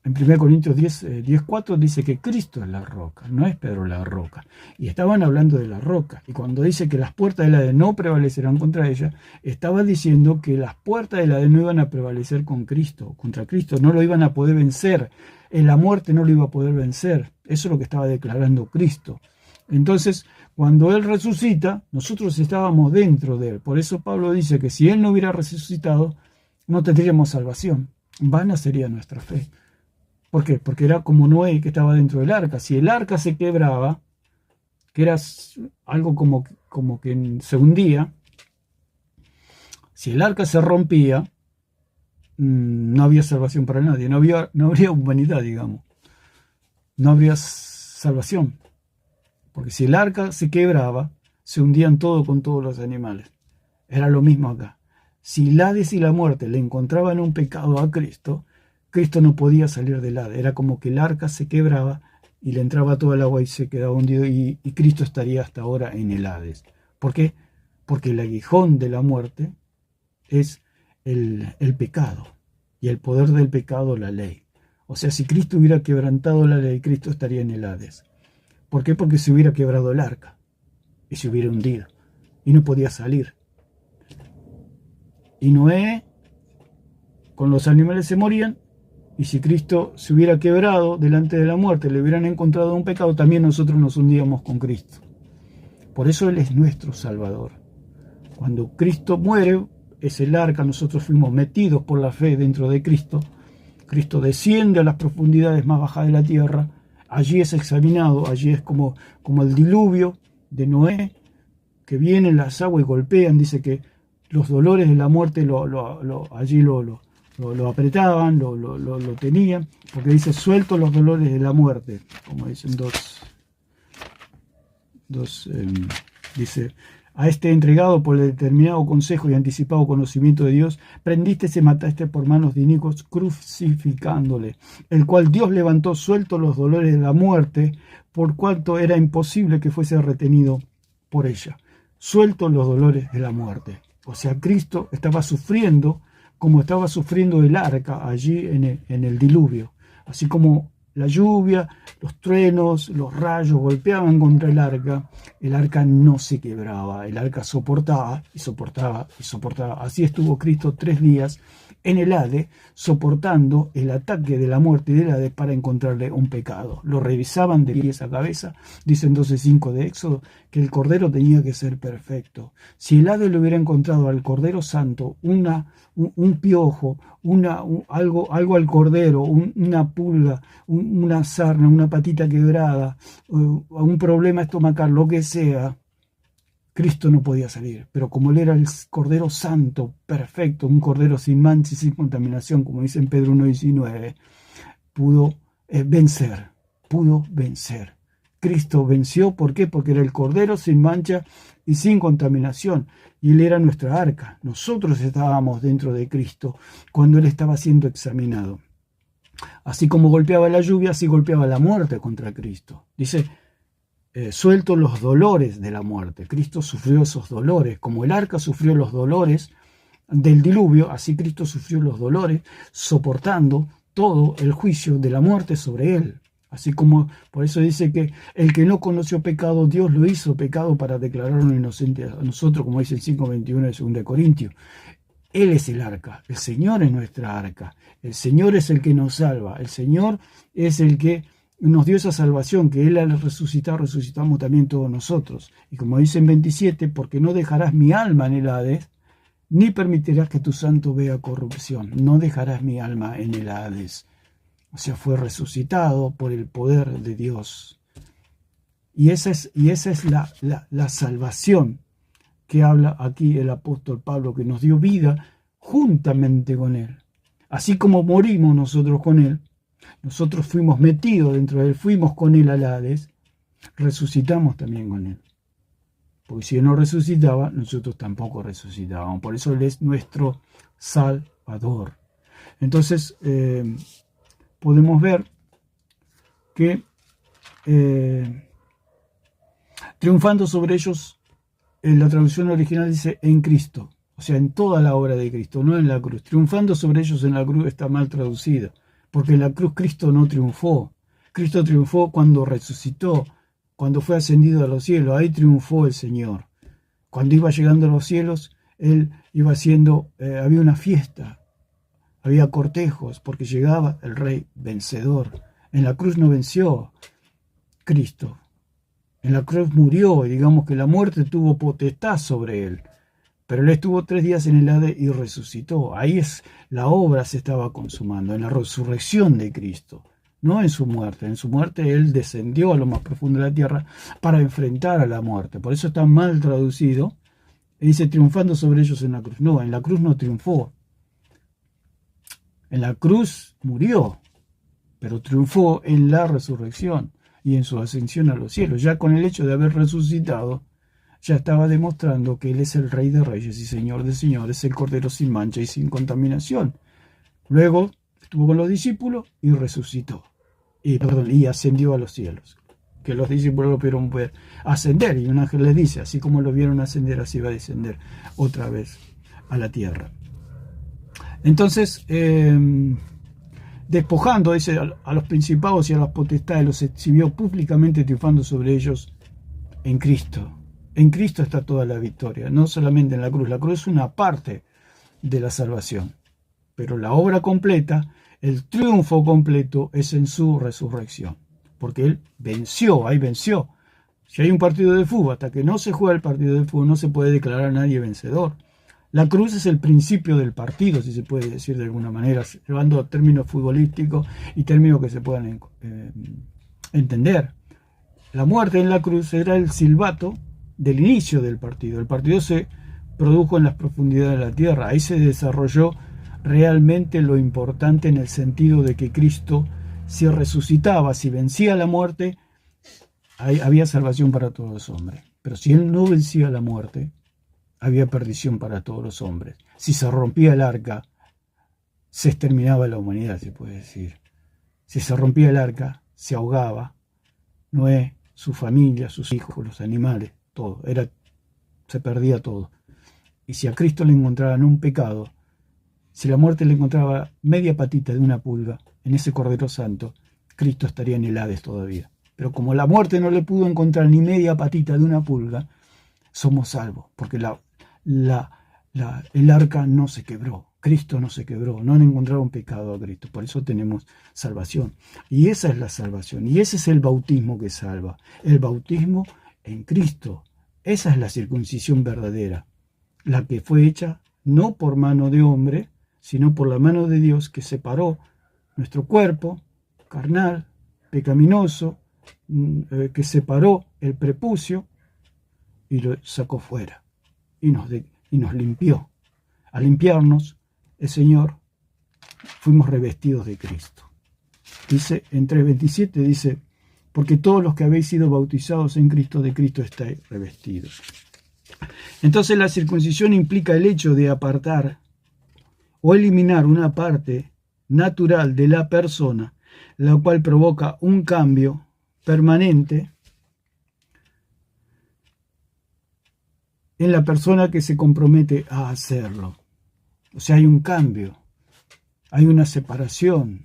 1 Corintios 10:4 dice que Cristo es la roca, no es Pedro la roca. Y estaban hablando de la roca. Y cuando dice que las puertas del Hades no prevalecerán contra ella, estaba diciendo que las puertas del Hades no iban a prevalecer con Cristo, contra Cristo, no lo iban a poder vencer. En la muerte no lo iba a poder vencer. Eso es lo que estaba declarando Cristo. Entonces, cuando Él resucita, nosotros estábamos dentro de Él. Por eso Pablo dice que si Él no hubiera resucitado, no tendríamos salvación. Vana sería nuestra fe. ¿Por qué? Porque era como Noé que estaba dentro del arca. Si el arca se quebraba, que era algo como que se hundía, si el arca se rompía, no había salvación para nadie, no habría humanidad, digamos. No habría salvación. Porque si el arca se quebraba, se hundían todo con todos los animales. Era lo mismo acá. Si el Hades y la muerte le encontraban un pecado a Cristo, Cristo no podía salir del Hades. Era como que el arca se quebraba y le entraba todo el agua y se quedaba hundido y Cristo estaría hasta ahora en el Hades. ¿Por qué? Porque el aguijón de la muerte es el pecado y el poder del pecado la ley. O sea, si Cristo hubiera quebrantado la ley, Cristo estaría en el Hades. ¿Por qué? Porque se hubiera quebrado el arca y se hubiera hundido y no podía salir. Y Noé, con los animales se morían. Y si Cristo se hubiera quebrado delante de la muerte, le hubieran encontrado un pecado, también nosotros nos hundíamos con Cristo. Por eso Él es nuestro Salvador. Cuando Cristo muere, es el arca, nosotros fuimos metidos por la fe dentro de Cristo. Cristo desciende a las profundidades más bajas de la tierra. Allí es examinado, allí es como el diluvio de Noé, que vienen las aguas y golpean. Dice que los dolores de la muerte allí lo apretaban, lo tenían, porque dice, suelto los dolores de la muerte, como dicen dice, a este entregado por el determinado consejo y anticipado conocimiento de Dios, prendiste y mataste por manos de inicuos, crucificándole, el cual Dios levantó suelto los dolores de la muerte, por cuanto era imposible que fuese retenido por ella. Suelto los dolores de la muerte. O sea, Cristo estaba sufriendo como estaba sufriendo el arca allí en el diluvio. Así como la lluvia, los truenos, los rayos golpeaban contra el arca no se quebraba, el arca soportaba y soportaba y soportaba. Así estuvo Cristo 3 días en el Hades, soportando el ataque de la muerte y del Hades para encontrarle un pecado. Lo revisaban de pies a cabeza, dice en 12:5 de Éxodo, que el Cordero tenía que ser perfecto. Si el Hades le hubiera encontrado al Cordero Santo un piojo, algo al Cordero, una pulga, una sarna, una patita quebrada, un problema estomacal, lo que sea, Cristo no podía salir. Pero como Él era el Cordero Santo, perfecto, un Cordero sin mancha y sin contaminación, como dice en Pedro 1:19, pudo vencer. Cristo venció, ¿por qué? Porque era el Cordero sin mancha y sin contaminación, y Él era nuestra arca. Nosotros estábamos dentro de Cristo cuando Él estaba siendo examinado. Así como golpeaba la lluvia, así golpeaba la muerte contra Cristo. Dice, suelto los dolores de la muerte. Cristo sufrió esos dolores. Como el arca sufrió los dolores del diluvio, así Cristo sufrió los dolores, soportando todo el juicio de la muerte sobre Él. Así como, por eso dice que el que no conoció pecado, Dios lo hizo pecado para declararnos inocentes a nosotros, como dice el 5:21 de 2 Corintios. Él es el arca, el Señor es nuestra arca, el Señor es el que nos salva, el Señor es el que nos dio esa salvación, que Él al resucitar, resucitamos también todos nosotros. Y como dice en 27, porque no dejarás mi alma en el Hades, ni permitirás que tu santo vea corrupción. No dejarás mi alma en el Hades. O sea, fue resucitado por el poder de Dios. Y esa es la salvación que habla aquí el apóstol Pablo, que nos dio vida juntamente con Él. Así como morimos nosotros con Él, nosotros fuimos metidos dentro de Él, fuimos con Él al Hades, resucitamos también con Él. Porque si Él no resucitaba, nosotros tampoco resucitábamos. Por eso Él es nuestro Salvador. Entonces, podemos ver que triunfando sobre ellos, en la traducción original dice en Cristo, o sea, en toda la obra de Cristo, no en la cruz. Triunfando sobre ellos en la cruz está mal traducida, porque en la cruz Cristo no triunfó. Cristo triunfó cuando resucitó, cuando fue ascendido a los cielos. Ahí triunfó el Señor. Cuando iba llegando a los cielos, Él iba haciendo, había una fiesta, había cortejos, porque llegaba el Rey vencedor. En la cruz no venció Cristo. En la cruz murió, y digamos que la muerte tuvo potestad sobre Él. Pero Él estuvo 3 días en el Hades y resucitó. Ahí la obra se estaba consumando, en la resurrección de Cristo. No en su muerte. En su muerte Él descendió a lo más profundo de la tierra para enfrentar a la muerte. Por eso está mal traducido. Y dice triunfando sobre ellos en la cruz. No, en la cruz no triunfó. En la cruz murió, pero triunfó en la resurrección y en su ascensión a los cielos. Ya con el hecho de haber resucitado, ya estaba demostrando que Él es el Rey de Reyes y Señor de Señores, el Cordero sin mancha y sin contaminación. Luego estuvo con los discípulos y resucitó. Y ascendió a los cielos. Que los discípulos lo pudieron ver ascender. Y un ángel les dice, así como lo vieron ascender, así va a descender otra vez a la tierra. Entonces, despojando a los principados y a las potestades, los exhibió públicamente triunfando sobre ellos en Cristo. En Cristo está toda la victoria, no solamente en la cruz. La cruz es una parte de la salvación, pero la obra completa, el triunfo completo es en su resurrección, porque Él venció, ahí venció. Si hay un partido de fútbol, hasta que no se juega el partido de fútbol, no se puede declarar a nadie vencedor. La cruz es el principio del partido, si se puede decir de alguna manera, llevando a términos futbolísticos y términos que se puedan entender. La muerte en la cruz era el silbato del inicio del partido. El partido se produjo en las profundidades de la tierra. Ahí se desarrolló realmente lo importante en el sentido de que Cristo, si resucitaba, si vencía la muerte, había salvación para todos los hombres. Pero si Él no vencía la muerte, había perdición para todos los hombres. Si se rompía el arca, se exterminaba la humanidad, se puede decir. Si se rompía el arca, se ahogaba Noé, su familia, sus hijos, los animales, todo. Se perdía todo. Y si a Cristo le encontraban un pecado, si la muerte le encontraba media patita de una pulga en ese Cordero Santo, Cristo estaría en el Hades todavía. Pero como la muerte no le pudo encontrar ni media patita de una pulga, somos salvos, porque el arca no se quebró, Cristo no se quebró, no han encontrado un pecado a Cristo, por eso tenemos salvación. Y esa es la salvación, y ese es el bautismo que salva, el bautismo en Cristo. Esa es la circuncisión verdadera, la que fue hecha no por mano de hombre, sino por la mano de Dios, que separó nuestro cuerpo carnal, pecaminoso, que separó el prepucio y lo sacó fuera y nos limpió. Al limpiarnos, el Señor, fuimos revestidos de Cristo. Dice en 3:27, dice, porque todos los que habéis sido bautizados en Cristo, de Cristo estáis revestidos. Entonces la circuncisión implica el hecho de apartar o eliminar una parte natural de la persona, la cual provoca un cambio permanente en la persona que se compromete a hacerlo. O sea, hay un cambio, hay una separación,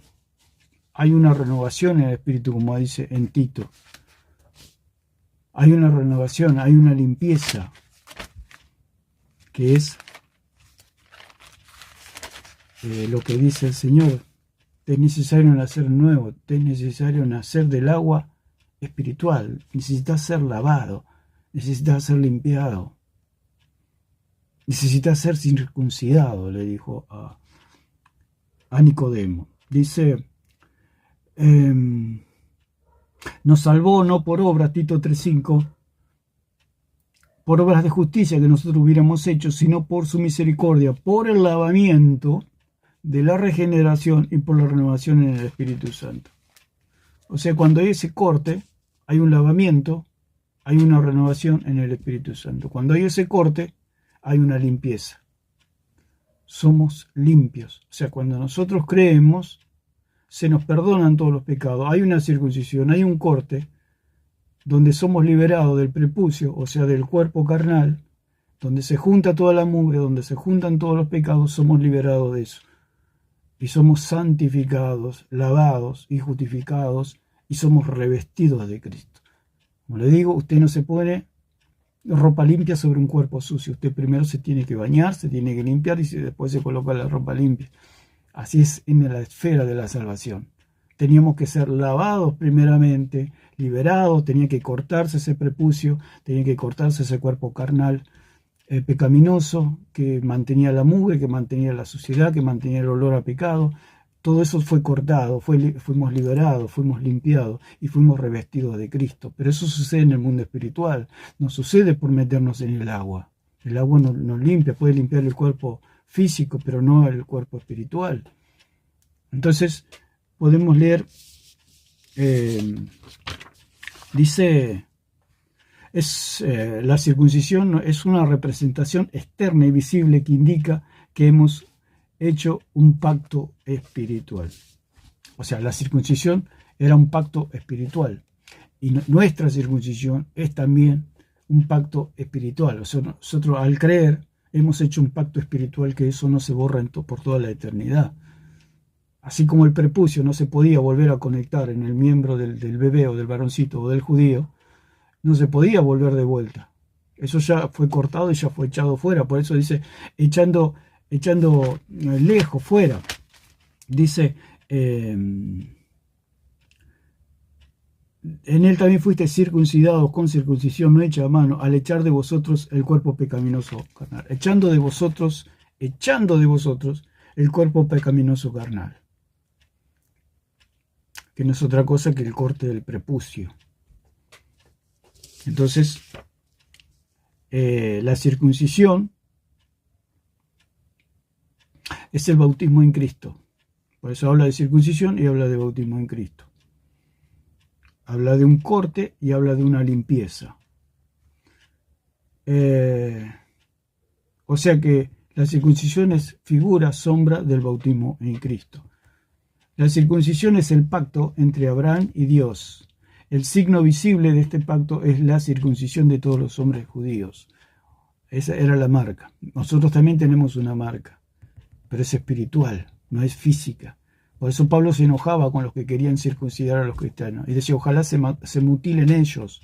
hay una renovación en el espíritu, como dice en Tito. Hay una renovación, hay una limpieza, que es lo que dice el Señor te es necesario nacer nuevo, te es necesario nacer del agua espiritual, necesitas ser lavado, necesitas ser limpiado, necesitas ser circuncidado, le dijo a Nicodemo. Dice, nos salvó no por obras, Tito 3:5, por obras de justicia que nosotros hubiéramos hecho, sino por su misericordia, por el lavamiento de la regeneración y por la renovación en el Espíritu Santo. O sea, cuando hay ese corte, hay un lavamiento, hay una renovación en el Espíritu Santo. Cuando hay ese corte, hay una limpieza. Somos limpios. O sea, cuando nosotros creemos, se nos perdonan todos los pecados. Hay una circuncisión, hay un corte, donde somos liberados del prepucio, o sea, del cuerpo carnal, donde se junta toda la mugre, donde se juntan todos los pecados, somos liberados de eso. Y somos santificados, lavados y justificados, y somos revestidos de Cristo. Como le digo, usted no se pone ropa limpia sobre un cuerpo sucio. Usted primero se tiene que bañar, se tiene que limpiar y después se coloca la ropa limpia. Así es en la esfera de la salvación. Teníamos que ser lavados primeramente, liberados, tenía que cortarse ese prepucio, tenía que cortarse ese cuerpo carnal pecaminoso que mantenía la mugre, que mantenía la suciedad, que mantenía el olor a pecado. Todo eso fue cortado, fuimos liberados, fuimos limpiados y fuimos revestidos de Cristo. Pero eso sucede en el mundo espiritual, no sucede por meternos en el agua. El agua nos limpia, puede limpiar el cuerpo físico, pero no el cuerpo espiritual. Entonces, podemos leer, dice, la circuncisión es una representación externa y visible que indica que hemos hecho un pacto espiritual. O sea, la circuncisión era un pacto espiritual y nuestra circuncisión es también un pacto espiritual. O sea, nosotros al creer hemos hecho un pacto espiritual que eso no se borra por toda la eternidad. Así como el prepucio no se podía volver a conectar en el miembro del bebé o del varoncito o del judío, no se podía volver de vuelta. Eso ya fue cortado y ya fue echado fuera. Por eso dice, echando lejos, fuera. Dice, en él también fuiste circuncidados con circuncisión no hecha a mano, al echar de vosotros el cuerpo pecaminoso carnal. Echando de vosotros el cuerpo pecaminoso carnal. Que no es otra cosa que el corte del prepucio. Entonces, la circuncisión es el bautismo en Cristo. Por eso habla de circuncisión y habla de bautismo en Cristo. Habla de un corte y habla de una limpieza. O sea que la circuncisión es figura, sombra del bautismo en Cristo. La circuncisión es el pacto entre Abraham y Dios. El signo visible de este pacto es la circuncisión de todos los hombres judíos. Esa era la marca. Nosotros también tenemos una marca, pero es espiritual, no es física. Por eso Pablo se enojaba con los que querían circuncidar a los cristianos y decía, ojalá se mutilen ellos.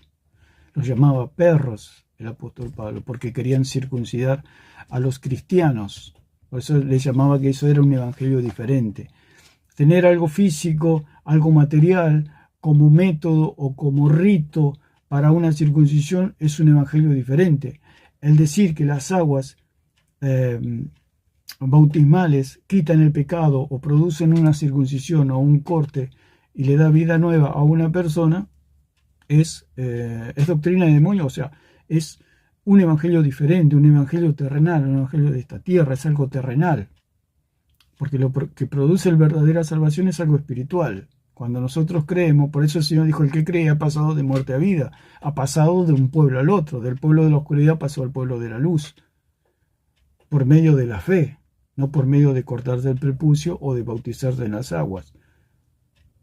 Los llamaba perros el apóstol Pablo, porque querían circuncidar a los cristianos. Por eso les llamaba que eso era un evangelio diferente. Tener algo físico, algo material, como método o como rito para una circuncisión es un evangelio diferente. El decir que las aguas bautismales quitan el pecado o producen una circuncisión o un corte y le da vida nueva a una persona es doctrina de demonio, o sea, es un evangelio diferente, un evangelio terrenal, un evangelio de esta tierra, es algo terrenal. Porque lo que produce la verdadera salvación es algo espiritual. Cuando nosotros creemos, por eso el Señor dijo, el que cree ha pasado de muerte a vida, ha pasado de un pueblo al otro, del pueblo de la oscuridad pasó al pueblo de la luz, por medio de la fe, no por medio de cortarse el prepucio o de bautizarse en las aguas.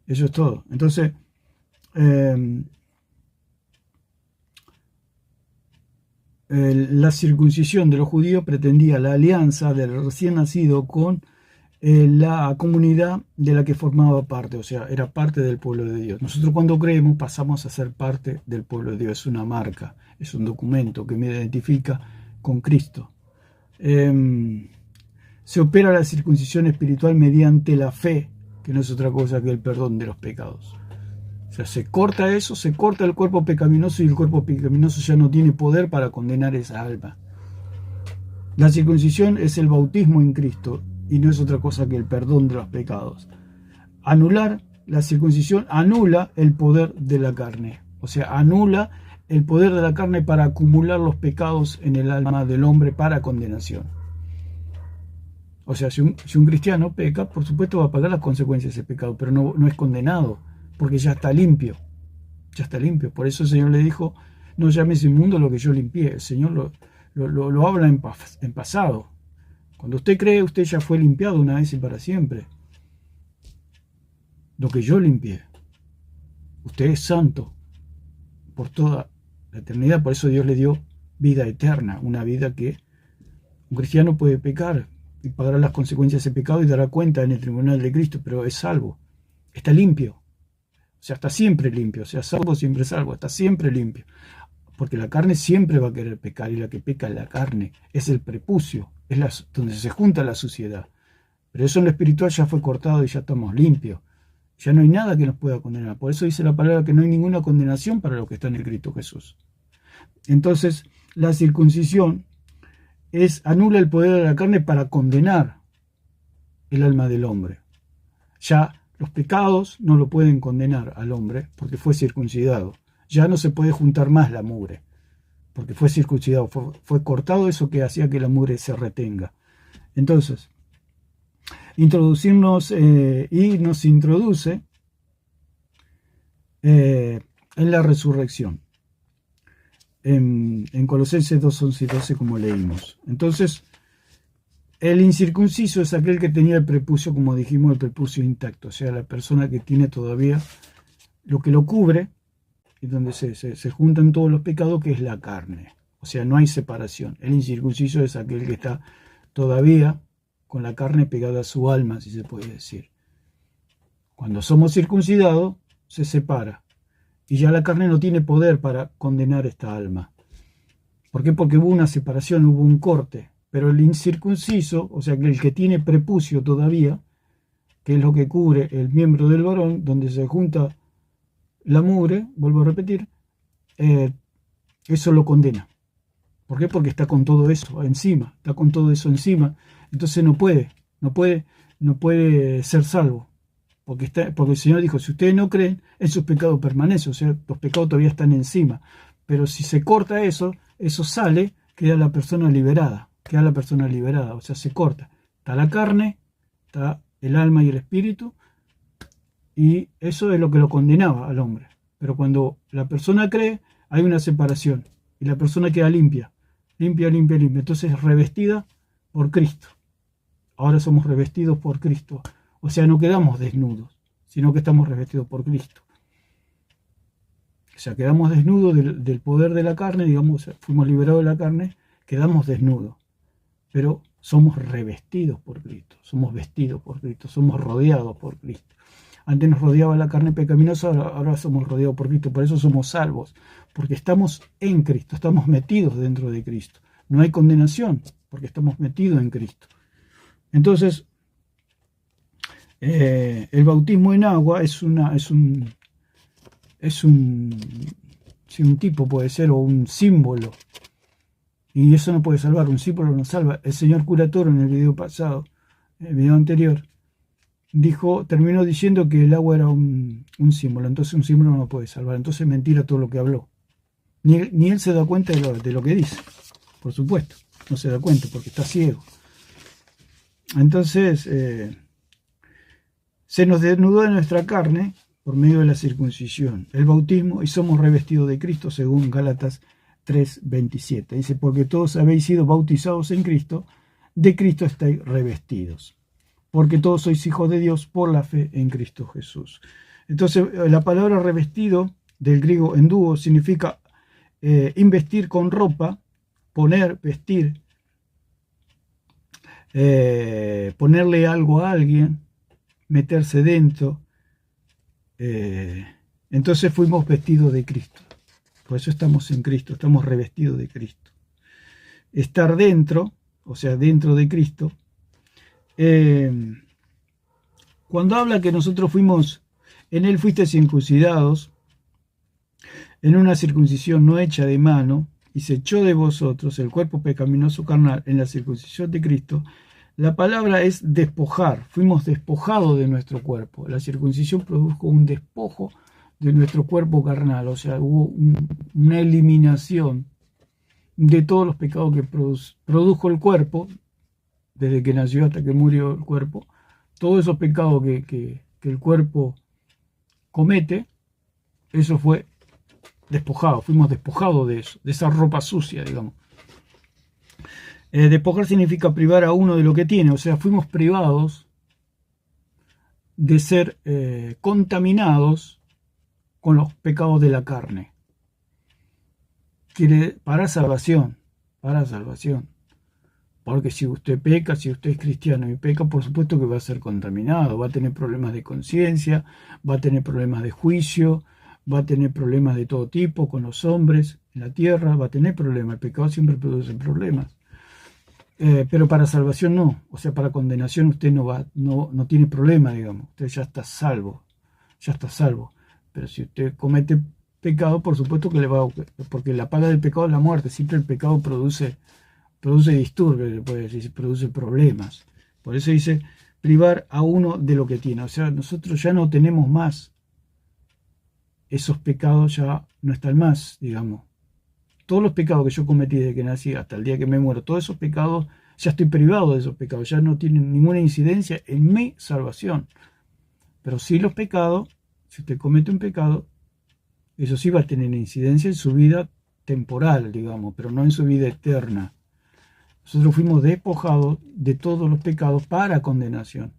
Eso es todo. Entonces, la circuncisión de los judíos pretendía la alianza del recién nacido con la comunidad de la que formaba parte, o sea, era parte del pueblo de Dios. Nosotros cuando creemos pasamos a ser parte del pueblo de Dios, es una marca, es un documento que me identifica con Cristo. Se opera la circuncisión espiritual mediante la fe que no es otra cosa que el perdón de los pecados. O sea, se corta eso, se corta el cuerpo pecaminoso y el cuerpo pecaminoso ya no tiene poder para condenar esa alma. La circuncisión es el bautismo en Cristo y no es otra cosa que el perdón de los pecados. Anular la circuncisión anula el poder de la carne, o sea, anula el poder de la carne para acumular los pecados en el alma del hombre para condenación. O sea, si un cristiano peca, por supuesto va a pagar las consecuencias de ese pecado, pero no es condenado, porque ya está limpio. Ya está limpio. Por eso el Señor le dijo, no llames inmundo lo que yo limpié. El Señor lo habla en pasado. Cuando usted cree, usted ya fue limpiado una vez y para siempre. Lo que yo limpié. Usted es santo por toda la eternidad. Por eso Dios le dio vida eterna. Una vida que un cristiano puede pecar y pagará las consecuencias de ese pecado y dará cuenta en el tribunal de Cristo, pero es salvo. Está limpio. O sea, está siempre limpio. O sea, salvo, siempre salvo. Está siempre limpio. Porque la carne siempre va a querer pecar y la que peca es la carne. Es el prepucio. Es donde se junta la suciedad. Pero eso en lo espiritual ya fue cortado y ya estamos limpios. Ya no hay nada que nos pueda condenar. Por eso dice la palabra que no hay ninguna condenación para los que están en Cristo Jesús. Entonces, la circuncisión anula el poder de la carne para condenar el alma del hombre. Ya los pecados no lo pueden condenar al hombre porque fue circuncidado. Ya no se puede juntar más la mugre porque fue circuncidado. Fue cortado eso que hacía que la mugre se retenga. Entonces, introducirnos y nos introduce en la resurrección. En Colosenses 2, 11 y 12, como leímos. Entonces, el incircunciso es aquel que tenía el prepucio, como dijimos, el prepucio intacto, o sea, la persona que tiene todavía lo que lo cubre y donde se juntan todos los pecados, que es la carne. O sea, no hay separación. El incircunciso es aquel que está todavía con la carne pegada a su alma, si se puede decir. Cuando somos circuncidados, se separa. Y ya la carne no tiene poder para condenar esta alma. ¿Por qué? Porque hubo una separación, hubo un corte. Pero el incircunciso, o sea, el que tiene prepucio todavía, que es lo que cubre el miembro del varón, donde se junta la mugre, vuelvo a repetir, eso lo condena. ¿Por qué? Porque está con todo eso encima, está con todo eso encima. Entonces no puede ser salvo. Porque el Señor dijo, si ustedes no creen, en sus pecados permanecen, o sea, los pecados todavía están encima. Pero si se corta eso sale, queda la persona liberada, o sea, se corta. Está la carne, está el alma y el espíritu, y eso es lo que lo condenaba al hombre. Pero cuando la persona cree, hay una separación, y la persona queda limpia. Entonces es revestida por Cristo. Ahora somos revestidos por Cristo. O sea, no quedamos desnudos, sino que estamos revestidos por Cristo. O sea, quedamos desnudos del poder de la carne, digamos, fuimos liberados de la carne, quedamos desnudos. Pero somos revestidos por Cristo, somos vestidos por Cristo, somos rodeados por Cristo. Antes nos rodeaba la carne pecaminosa, ahora somos rodeados por Cristo. Por eso somos salvos, porque estamos en Cristo, estamos metidos dentro de Cristo. No hay condenación, porque estamos metidos en Cristo. Entonces, el bautismo en agua es un tipo, puede ser, o un símbolo. Y eso no puede salvar, un símbolo no salva. El señor Cura Toro en el video pasado, el video anterior, terminó diciendo que el agua era un símbolo. Entonces un símbolo no puede salvar. Entonces es mentira todo lo que habló. Ni él se da cuenta de lo que dice. Por supuesto, no se da cuenta porque está ciego. Entonces, se nos desnudó de nuestra carne por medio de la circuncisión, el bautismo, y somos revestidos de Cristo, según Gálatas 3:27. Dice, porque todos habéis sido bautizados en Cristo, de Cristo estáis revestidos. Porque todos sois hijos de Dios por la fe en Cristo Jesús. Entonces, la palabra revestido, del griego enduo, significa investir con ropa, poner, vestir, ponerle algo a alguien, meterse dentro. Entonces fuimos vestidos de Cristo. Por eso estamos en Cristo, estamos revestidos de Cristo. Estar dentro, o sea, dentro de Cristo, Cuando habla que nosotros fuimos, en él fuiste circuncidados, en una circuncisión no hecha de mano, y se echó de vosotros el cuerpo pecaminoso carnal en la circuncisión de Cristo, la palabra es despojar. Fuimos despojados de nuestro cuerpo. La circuncisión produjo un despojo de nuestro cuerpo carnal, o sea, hubo una eliminación de todos los pecados que produjo el cuerpo, desde que nació hasta que murió el cuerpo, todos esos pecados que el cuerpo comete, eso fue despojado, fuimos despojados de eso, de esa ropa sucia, digamos. Despojar significa privar a uno de lo que tiene, o sea, fuimos privados de ser contaminados con los pecados de la carne. Para salvación, porque si usted peca, si usted es cristiano y peca, por supuesto que va a ser contaminado, va a tener problemas de conciencia, va a tener problemas de juicio, va a tener problemas de todo tipo con los hombres en la tierra, va a tener problemas, el pecado siempre produce problemas. Pero para salvación no, o sea, para condenación usted no tiene problema, digamos, usted ya está salvo, pero si usted comete pecado, por supuesto que le va a, porque la paga del pecado es la muerte, siempre el pecado produce disturbios, se puede decir, produce problemas, por eso dice privar a uno de lo que tiene, o sea, nosotros ya no tenemos más, esos pecados ya no están más, digamos. Todos los pecados que yo cometí desde que nací hasta el día que me muero, todos esos pecados, ya estoy privado de esos pecados, ya no tienen ninguna incidencia en mi salvación. Pero sí los pecados, si usted comete un pecado, eso sí va a tener incidencia en su vida temporal, digamos, pero no en su vida eterna. Nosotros fuimos despojados de todos los pecados para condenación.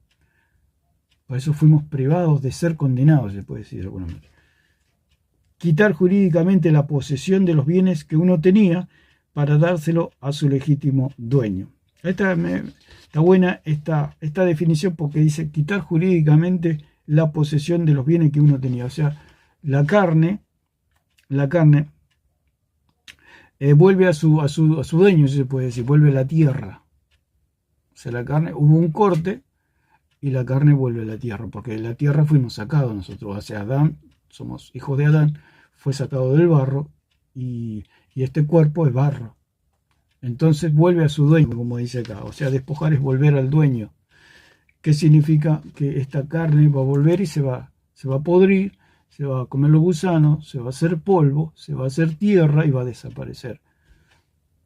Por eso fuimos privados de ser condenados, se puede decir de alguna manera. Quitar jurídicamente la posesión de los bienes que uno tenía para dárselo a su legítimo dueño. Está buena esta definición porque dice quitar jurídicamente la posesión de los bienes que uno tenía. O sea, la carne vuelve a su dueño, si se puede decir, vuelve a la tierra. O sea, la carne, hubo un corte y la carne vuelve a la tierra, porque de la tierra fuimos sacados nosotros. O sea, Adán, somos hijos de Adán, fue sacado del barro y este cuerpo es barro. Entonces vuelve a su dueño, como dice acá. O sea, despojar es volver al dueño. ¿Qué significa? Que esta carne va a volver y se va a podrir, se va a comer los gusanos, se va a hacer polvo, se va a hacer tierra y va a desaparecer.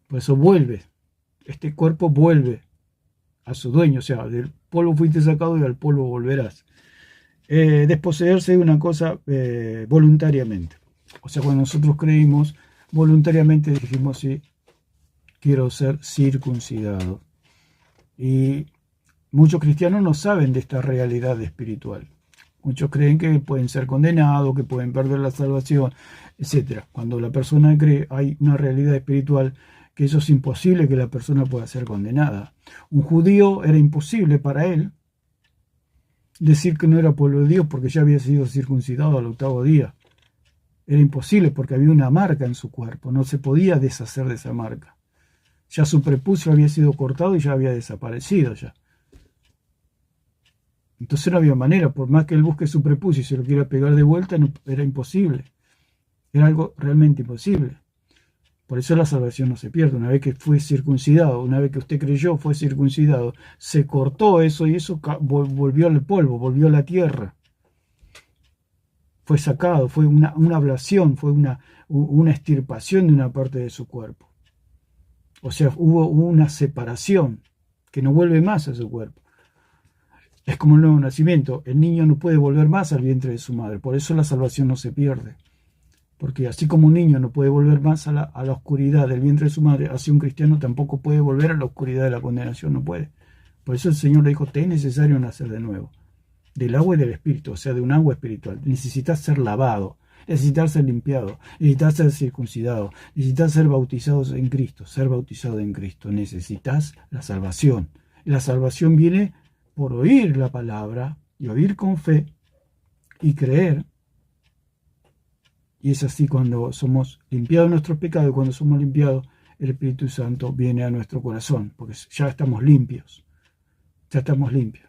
Por eso vuelve. Este cuerpo vuelve a su dueño. O sea, del polvo fuiste sacado y al polvo volverás. Desposeerse de una cosa voluntariamente. O sea, cuando nosotros creímos, voluntariamente dijimos, sí, quiero ser circuncidado. Y muchos cristianos no saben de esta realidad espiritual. Muchos creen que pueden ser condenados, que pueden perder la salvación, etc. Cuando la persona cree, hay una realidad espiritual que eso es imposible que la persona pueda ser condenada. Un judío era imposible para él decir que no era pueblo de Dios porque ya había sido circuncidado al 8º día. Era imposible porque había una marca en su cuerpo, no se podía deshacer de esa marca. Ya su prepucio había sido cortado y ya había desaparecido ya. Entonces no había manera, por más que él busque su prepucio y se lo quiera pegar de vuelta, no, era imposible. Era algo realmente imposible. Por eso la salvación no se pierde. Una vez que fue circuncidado, una vez que usted creyó, fue circuncidado, se cortó eso y eso volvió al polvo, volvió a la tierra. Fue sacado, fue una ablación, fue una extirpación de una parte de su cuerpo. O sea, hubo una separación que no vuelve más a su cuerpo. Es como el nuevo nacimiento. El niño no puede volver más al vientre de su madre. Por eso la salvación no se pierde. Porque así como un niño no puede volver más a la oscuridad del vientre de su madre, así un cristiano tampoco puede volver a la oscuridad de la condenación, no puede. Por eso el Señor le dijo, te es necesario nacer de nuevo. Del agua y del espíritu, o sea, de un agua espiritual. Necesitas ser lavado, necesitas ser limpiado, necesitas ser circuncidado, necesitas ser bautizado en Cristo, ser bautizado en Cristo. Necesitas la salvación. La salvación viene por oír la palabra y oír con fe y creer. Y es así cuando somos limpiados de nuestros pecados, y cuando somos limpiados, el Espíritu Santo viene a nuestro corazón, porque ya estamos limpios. Ya estamos limpios.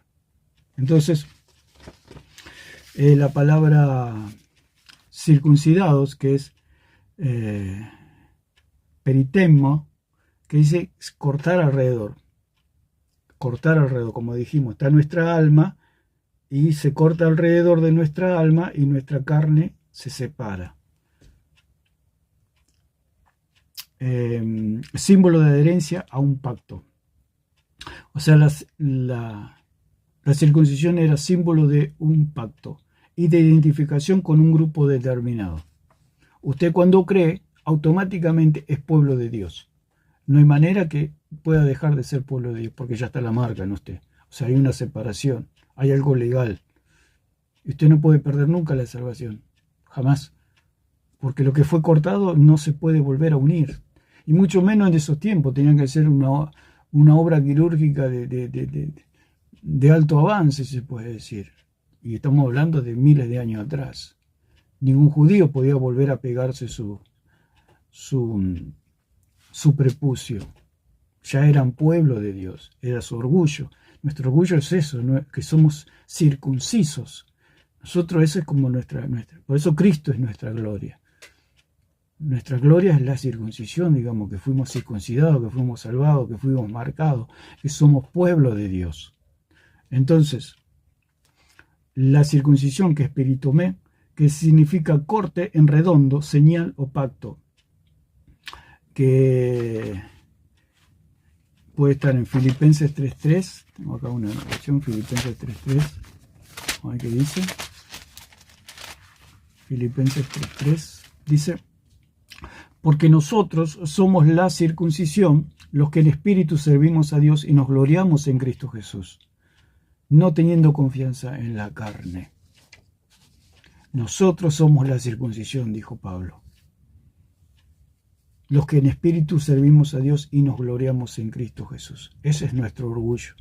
Entonces, La palabra circuncidados, que es peritemo, que dice cortar alrededor, como dijimos, está nuestra alma y se corta alrededor de nuestra alma y nuestra carne se separa. Símbolo de adherencia a un pacto. O sea, la circuncisión era símbolo de un pacto y de identificación con un grupo determinado. Usted cuando cree, automáticamente es pueblo de Dios. No hay manera que pueda dejar de ser pueblo de Dios, porque ya está la marca en usted. O sea, hay una separación, hay algo legal. Y usted no puede perder nunca la salvación, jamás. Porque lo que fue cortado no se puede volver a unir. Y mucho menos en esos tiempos, tenían que ser una obra quirúrgica de alto avance, se puede decir. Y estamos hablando de miles de años atrás. Ningún judío podía volver a pegarse su prepucio. Ya eran pueblo de Dios, era su orgullo. Nuestro orgullo es eso, que somos circuncisos. Nosotros, eso es como nuestra. Por eso Cristo es nuestra gloria. Nuestra gloria es la circuncisión, digamos, que fuimos circuncidados, que fuimos salvados, que fuimos marcados, que somos pueblo de Dios. Entonces, la circuncisión, que es peritomé, que significa corte en redondo, señal o pacto, que puede estar en Filipenses 3.3, tengo acá una versión, Filipenses 3.3, a ver qué dice. Filipenses 3.3 dice: porque nosotros somos la circuncisión, los que en espíritu servimos a Dios y nos gloriamos en Cristo Jesús, no teniendo confianza en la carne. Nosotros somos la circuncisión, dijo Pablo. Los que en espíritu servimos a Dios y nos gloriamos en Cristo Jesús. Ese es nuestro orgullo.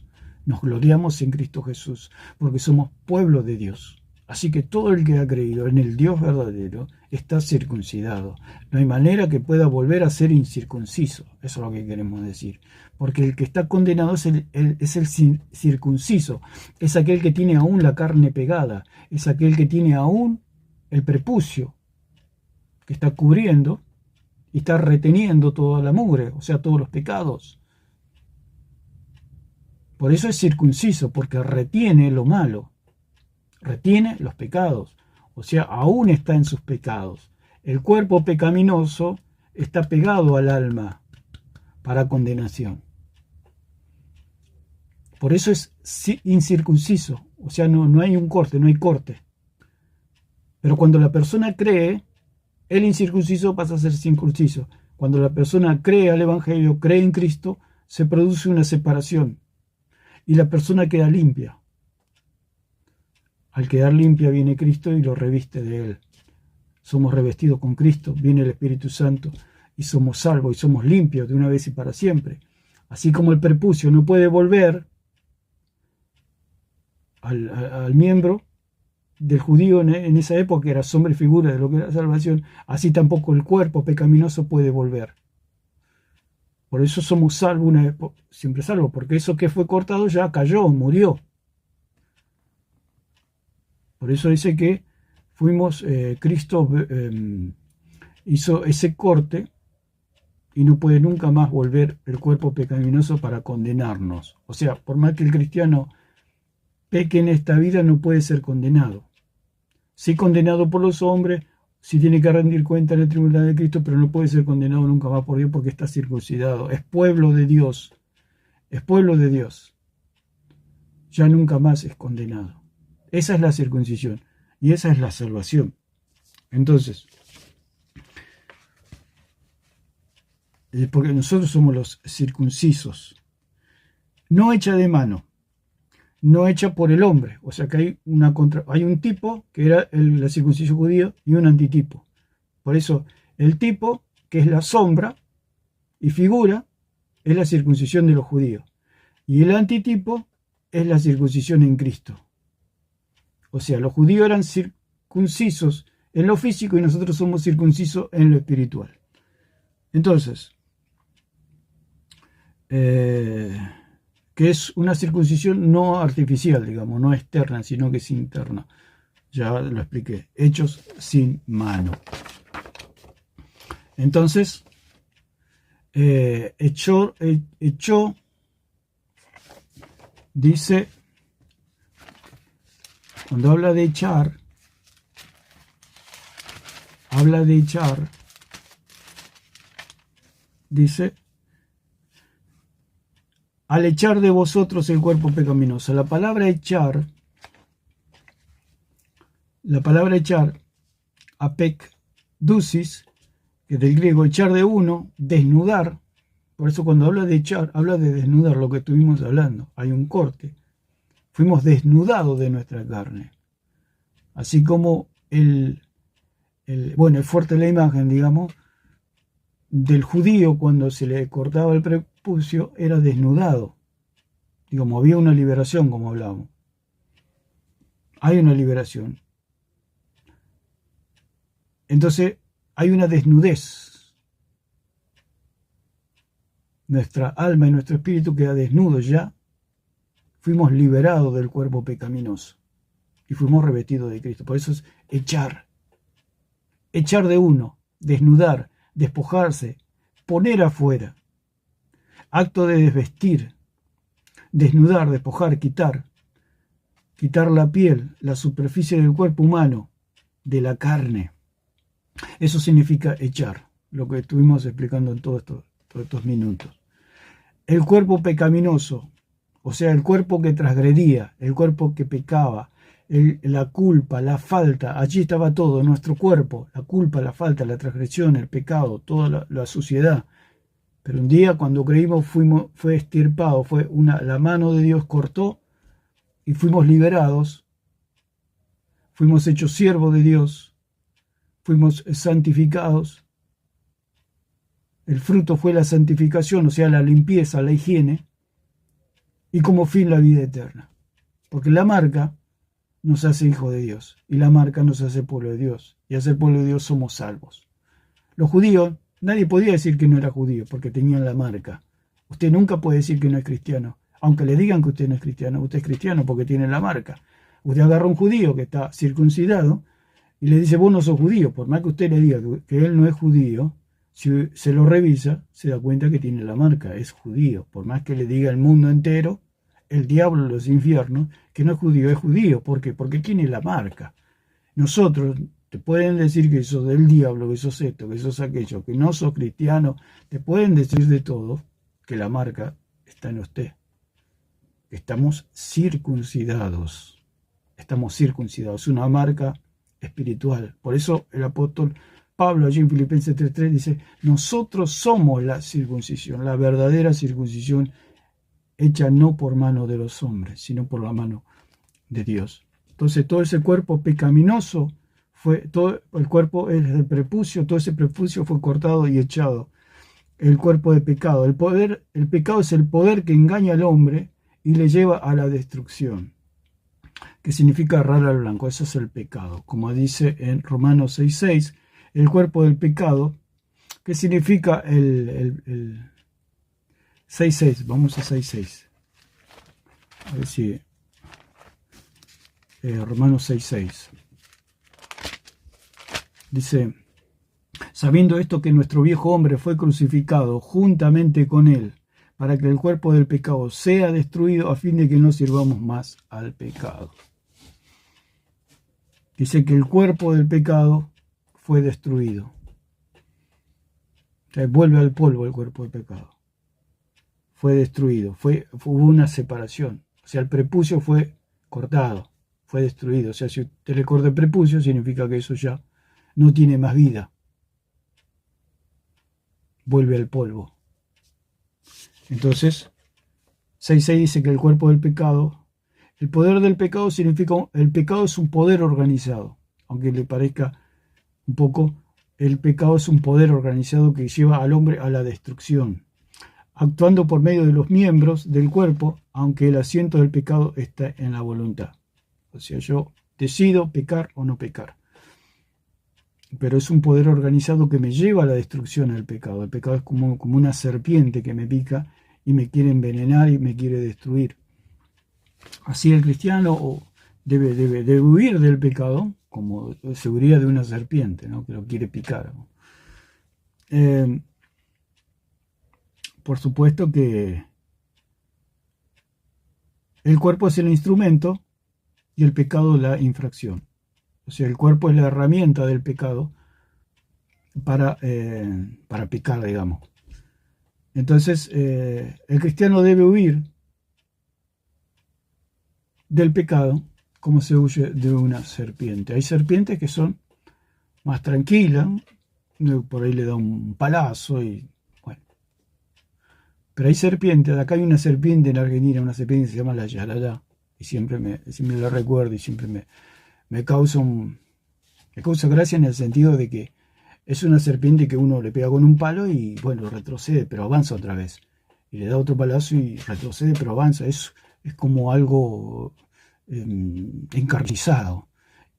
Nos gloriamos en Cristo Jesús porque somos pueblo de Dios. Así que todo el que ha creído en el Dios verdadero está circuncidado. No hay manera que pueda volver a ser incircunciso. Eso es lo que queremos decir. Porque el que está condenado es el circunciso. Es aquel que tiene aún la carne pegada. Es aquel que tiene aún el prepucio, que está cubriendo y está reteniendo toda la mugre, o sea, todos los pecados. Por eso es circunciso, porque retiene lo malo. Retiene los pecados, o sea, aún está en sus pecados. El cuerpo pecaminoso está pegado al alma para condenación. Por eso es incircunciso, o sea, no hay un corte, no hay corte. Pero cuando la persona cree, el incircunciso pasa a ser circunciso. Cuando la persona cree al Evangelio, cree en Cristo, se produce una separación y la persona queda limpia. Al quedar limpia viene Cristo y lo reviste de Él. Somos revestidos con Cristo, viene el Espíritu Santo y somos salvos y somos limpios de una vez y para siempre. Así como el prepucio no puede volver al miembro del judío en esa época, que era sombra y figura de lo que era la salvación, así tampoco el cuerpo pecaminoso puede volver. Por eso somos salvos una vez, siempre salvos, porque eso que fue cortado ya cayó, murió. Por eso dice que Cristo hizo ese corte y no puede nunca más volver el cuerpo pecaminoso para condenarnos. O sea, por más que el cristiano peque en esta vida, no puede ser condenado. Sí condenado por los hombres, sí tiene que rendir cuenta en el tribunal de Cristo, pero no puede ser condenado nunca más por Dios porque está circuncidado. Es pueblo de Dios. Es pueblo de Dios. Ya nunca más es condenado. Esa es la circuncisión y esa es la salvación. Entonces, porque nosotros somos los circuncisos, no hecha de mano, no hecha por el hombre. O sea que hay un tipo que era la circuncisión judía y un antitipo. Por eso el tipo, que es la sombra y figura, es la circuncisión de los judíos. Y el antitipo es la circuncisión en Cristo. O sea, los judíos eran circuncisos en lo físico y nosotros somos circuncisos en lo espiritual. Entonces, que es una circuncisión no artificial, digamos, no externa, sino que es interna. Ya lo expliqué, hechos sin mano. Entonces, echó, dice, cuando habla de echar, dice, al echar de vosotros el cuerpo pecaminoso. La palabra echar, apekdusis, que del griego echar de uno, desnudar. Por eso cuando habla de echar, habla de desnudar, lo que estuvimos hablando. Hay un corte. Fuimos desnudados de nuestra carne. Así como es fuerte la imagen, digamos, del judío cuando se le cortaba el prepucio, era desnudado. Digamos, había una liberación, como hablamos. Hay una liberación. Entonces, hay una desnudez. Nuestra alma y nuestro espíritu queda desnudo ya. Fuimos liberados del cuerpo pecaminoso y fuimos revestidos de Cristo. Por eso es echar. Echar de uno, desnudar, despojarse, poner afuera. Acto de desvestir, desnudar, despojar, quitar. Quitar la piel, la superficie del cuerpo humano, de la carne. Eso significa echar, lo que estuvimos explicando en todos estos minutos. El cuerpo pecaminoso, o sea, el cuerpo que transgredía, el cuerpo que pecaba, la culpa, la falta, allí estaba todo, nuestro cuerpo, la culpa, la falta, la transgresión, el pecado, toda la suciedad. Pero un día cuando creímos fue extirpado, la mano de Dios cortó y fuimos liberados, fuimos hechos siervos de Dios, fuimos santificados. El fruto fue la santificación, o sea, la limpieza, la higiene, y como fin la vida eterna. Porque la marca nos hace hijos de Dios, y la marca nos hace pueblo de Dios, y al ser pueblo de Dios somos salvos. Los judíos, nadie podía decir que no era judío, porque tenían la marca. Usted nunca puede decir que no es cristiano, aunque le digan que usted no es cristiano, usted es cristiano porque tiene la marca. Usted agarra a un judío que está circuncidado, y le dice, vos no sos judío, por más que usted le diga que él no es judío, si se lo revisa, se da cuenta que tiene la marca, es judío. Por más que le diga el mundo entero, el diablo, los infiernos, que no es judío, es judío. ¿Por qué? Porque tiene la marca. Nosotros, te pueden decir que sos del diablo, que sos esto, que sos aquello, que no sos cristiano, te pueden decir de todo, que la marca está en usted. Estamos circuncidados. Estamos circuncidados. Es una marca espiritual. Por eso el apóstol Pablo allí en Filipenses 3:3 dice, nosotros somos la circuncisión, la verdadera circuncisión hecha no por mano de los hombres, sino por la mano de Dios. Entonces todo ese cuerpo pecaminoso, todo el cuerpo es el prepucio, todo ese prepucio fue cortado y echado. El cuerpo de pecado. El pecado es el poder que engaña al hombre y le lleva a la destrucción, que significa errar al blanco. Eso es el pecado. Como dice en Romanos 6:6, el cuerpo del pecado, que significa el 6:6. Vamos a 6:6. A ver si Romanos 6:6. Dice, sabiendo esto que nuestro viejo hombre fue crucificado juntamente con él, para que el cuerpo del pecado sea destruido a fin de que no sirvamos más al pecado. Dice que el cuerpo del pecado fue destruido. O sea, vuelve al polvo el cuerpo del pecado. Fue destruido, hubo una separación. O sea, el prepucio fue cortado, fue destruido. O sea, si usted le corta el prepucio, significa que eso ya no tiene más vida. Vuelve al polvo. Entonces, 6:6 dice que el cuerpo del pecado, el poder del pecado significa, el pecado es un poder organizado. Aunque le parezca un poco, el pecado es un poder organizado que lleva al hombre a la destrucción, actuando por medio de los miembros del cuerpo, aunque el asiento del pecado está en la voluntad. O sea, yo decido pecar o no pecar. Pero es un poder organizado que me lleva a la destrucción del pecado. El pecado es como una serpiente que me pica y me quiere envenenar y me quiere destruir. Así el cristiano debe huir del pecado como seguridad de una serpiente, ¿no?, que lo quiere picar. Por supuesto que el cuerpo es el instrumento y el pecado la infracción. O sea, el cuerpo es la herramienta del pecado para pecar, digamos. Entonces, el cristiano debe huir del pecado como se huye de una serpiente. Hay serpientes que son más tranquilas, por ahí le da un palazo y bueno. Pero hay serpientes, acá hay una serpiente en Argentina, una serpiente que se llama la yarará, y siempre la recuerdo y siempre me causa gracia en el sentido de que es una serpiente que uno le pega con un palo y bueno, retrocede, pero avanza otra vez. Y le da otro palazo y retrocede, pero avanza. Es como algo encarnizado.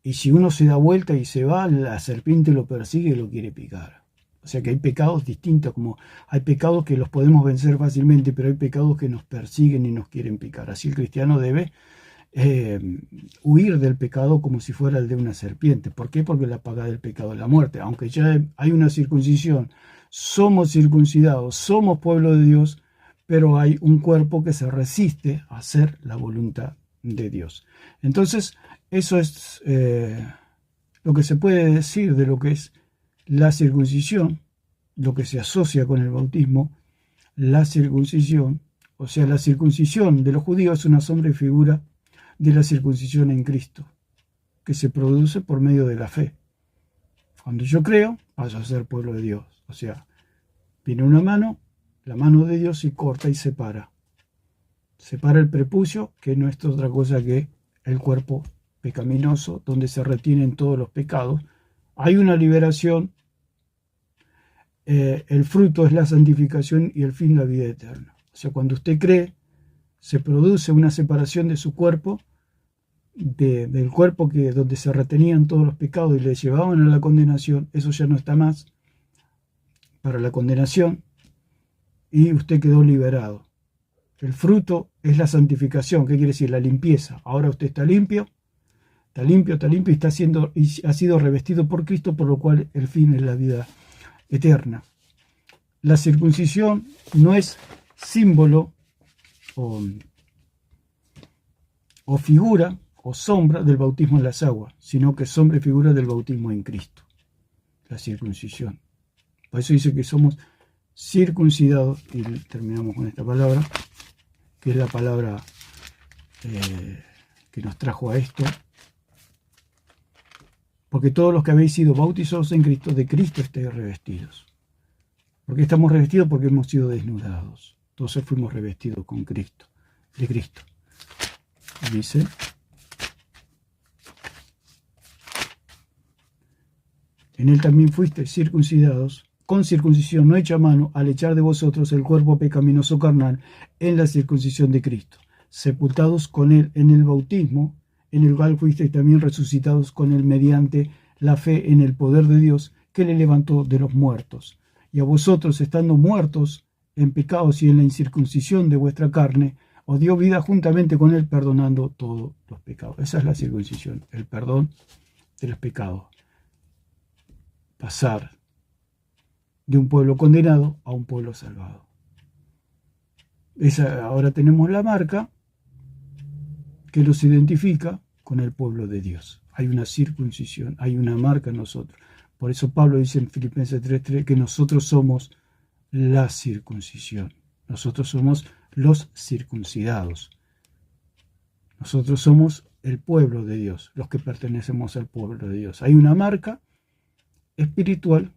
Y si uno se da vuelta y se va, la serpiente lo persigue y lo quiere picar. O sea que hay pecados distintos, como hay pecados que los podemos vencer fácilmente, pero hay pecados que nos persiguen y nos quieren picar. Así el cristiano debe huir del pecado como si fuera el de una serpiente. ¿Por qué? Porque la paga del pecado es la muerte. Aunque ya hay una circuncisión, somos circuncidados, somos pueblo de Dios, pero hay un cuerpo que se resiste a hacer la voluntad de Dios. Entonces, eso es lo que se puede decir de lo que es la circuncisión, lo que se asocia con el bautismo, la circuncisión. O sea, la circuncisión de los judíos es una sombra y figura de la circuncisión en Cristo, que se produce por medio de la fe. Cuando yo creo, paso a ser pueblo de Dios. O sea, viene una mano, la mano de Dios, y corta y separa. Separa el prepucio, que no es otra cosa que el cuerpo pecaminoso, donde se retienen todos los pecados. Hay una liberación, el fruto es la santificación y el fin la vida eterna. O sea, cuando usted cree, se produce una separación de su cuerpo, del cuerpo donde se retenían todos los pecados y le llevaban a la condenación. Eso ya no está más para la condenación y usted quedó liberado. El fruto es la santificación. ¿Qué quiere decir? La limpieza. Ahora usted está limpio y ha sido revestido por Cristo, por lo cual el fin es la vida eterna. La circuncisión no es símbolo o figura o sombra del bautismo en las aguas, sino que es sombra y figura del bautismo en Cristo, la circuncisión. Por eso dice que somos circuncidados, y terminamos con esta palabra, que es la palabra que nos trajo a esto, porque todos los que habéis sido bautizados en Cristo, de Cristo estáis revestidos. ¿Por qué estamos revestidos? Porque hemos sido desnudados. Entonces fuimos revestidos con Cristo, de Cristo. Dice: en él también fuisteis circuncidados, con circuncisión no hecha a mano, al echar de vosotros el cuerpo pecaminoso carnal en la circuncisión de Cristo, sepultados con él en el bautismo, en el cual fuisteis también resucitados con él mediante la fe en el poder de Dios, que le levantó de los muertos. Y a vosotros, estando muertos en pecados y en la incircuncisión de vuestra carne, os dio vida juntamente con él, perdonando todos los pecados. Esa es la circuncisión, el perdón de los pecados. Pasar de un pueblo condenado a un pueblo salvado. Ahora tenemos la marca que los identifica con el pueblo de Dios. Hay una circuncisión, hay una marca en nosotros. Por eso Pablo dice en Filipenses 3:3 que nosotros somos la circuncisión. Nosotros somos los circuncidados. Nosotros somos el pueblo de Dios, los que pertenecemos al pueblo de Dios. Hay una marca espiritual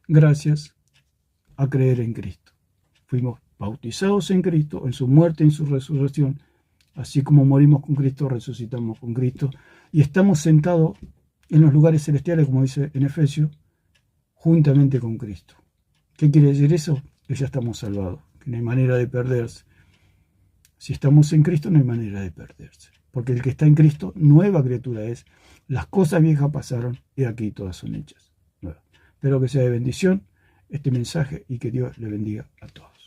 gracias a creer en Cristo. Fuimos bautizados en Cristo, en su muerte y en su resurrección. Así como morimos con Cristo, resucitamos con Cristo. Y estamos sentados en los lugares celestiales, como dice en Efesios, juntamente con Cristo. ¿Qué quiere decir eso? Que ya estamos salvados, que no hay manera de perderse. Si estamos en Cristo, no hay manera de perderse. Porque el que está en Cristo, nueva criatura es. Las cosas viejas pasaron y aquí todas son hechas nuevas. Espero que sea de bendición este mensaje y que Dios le bendiga a todos.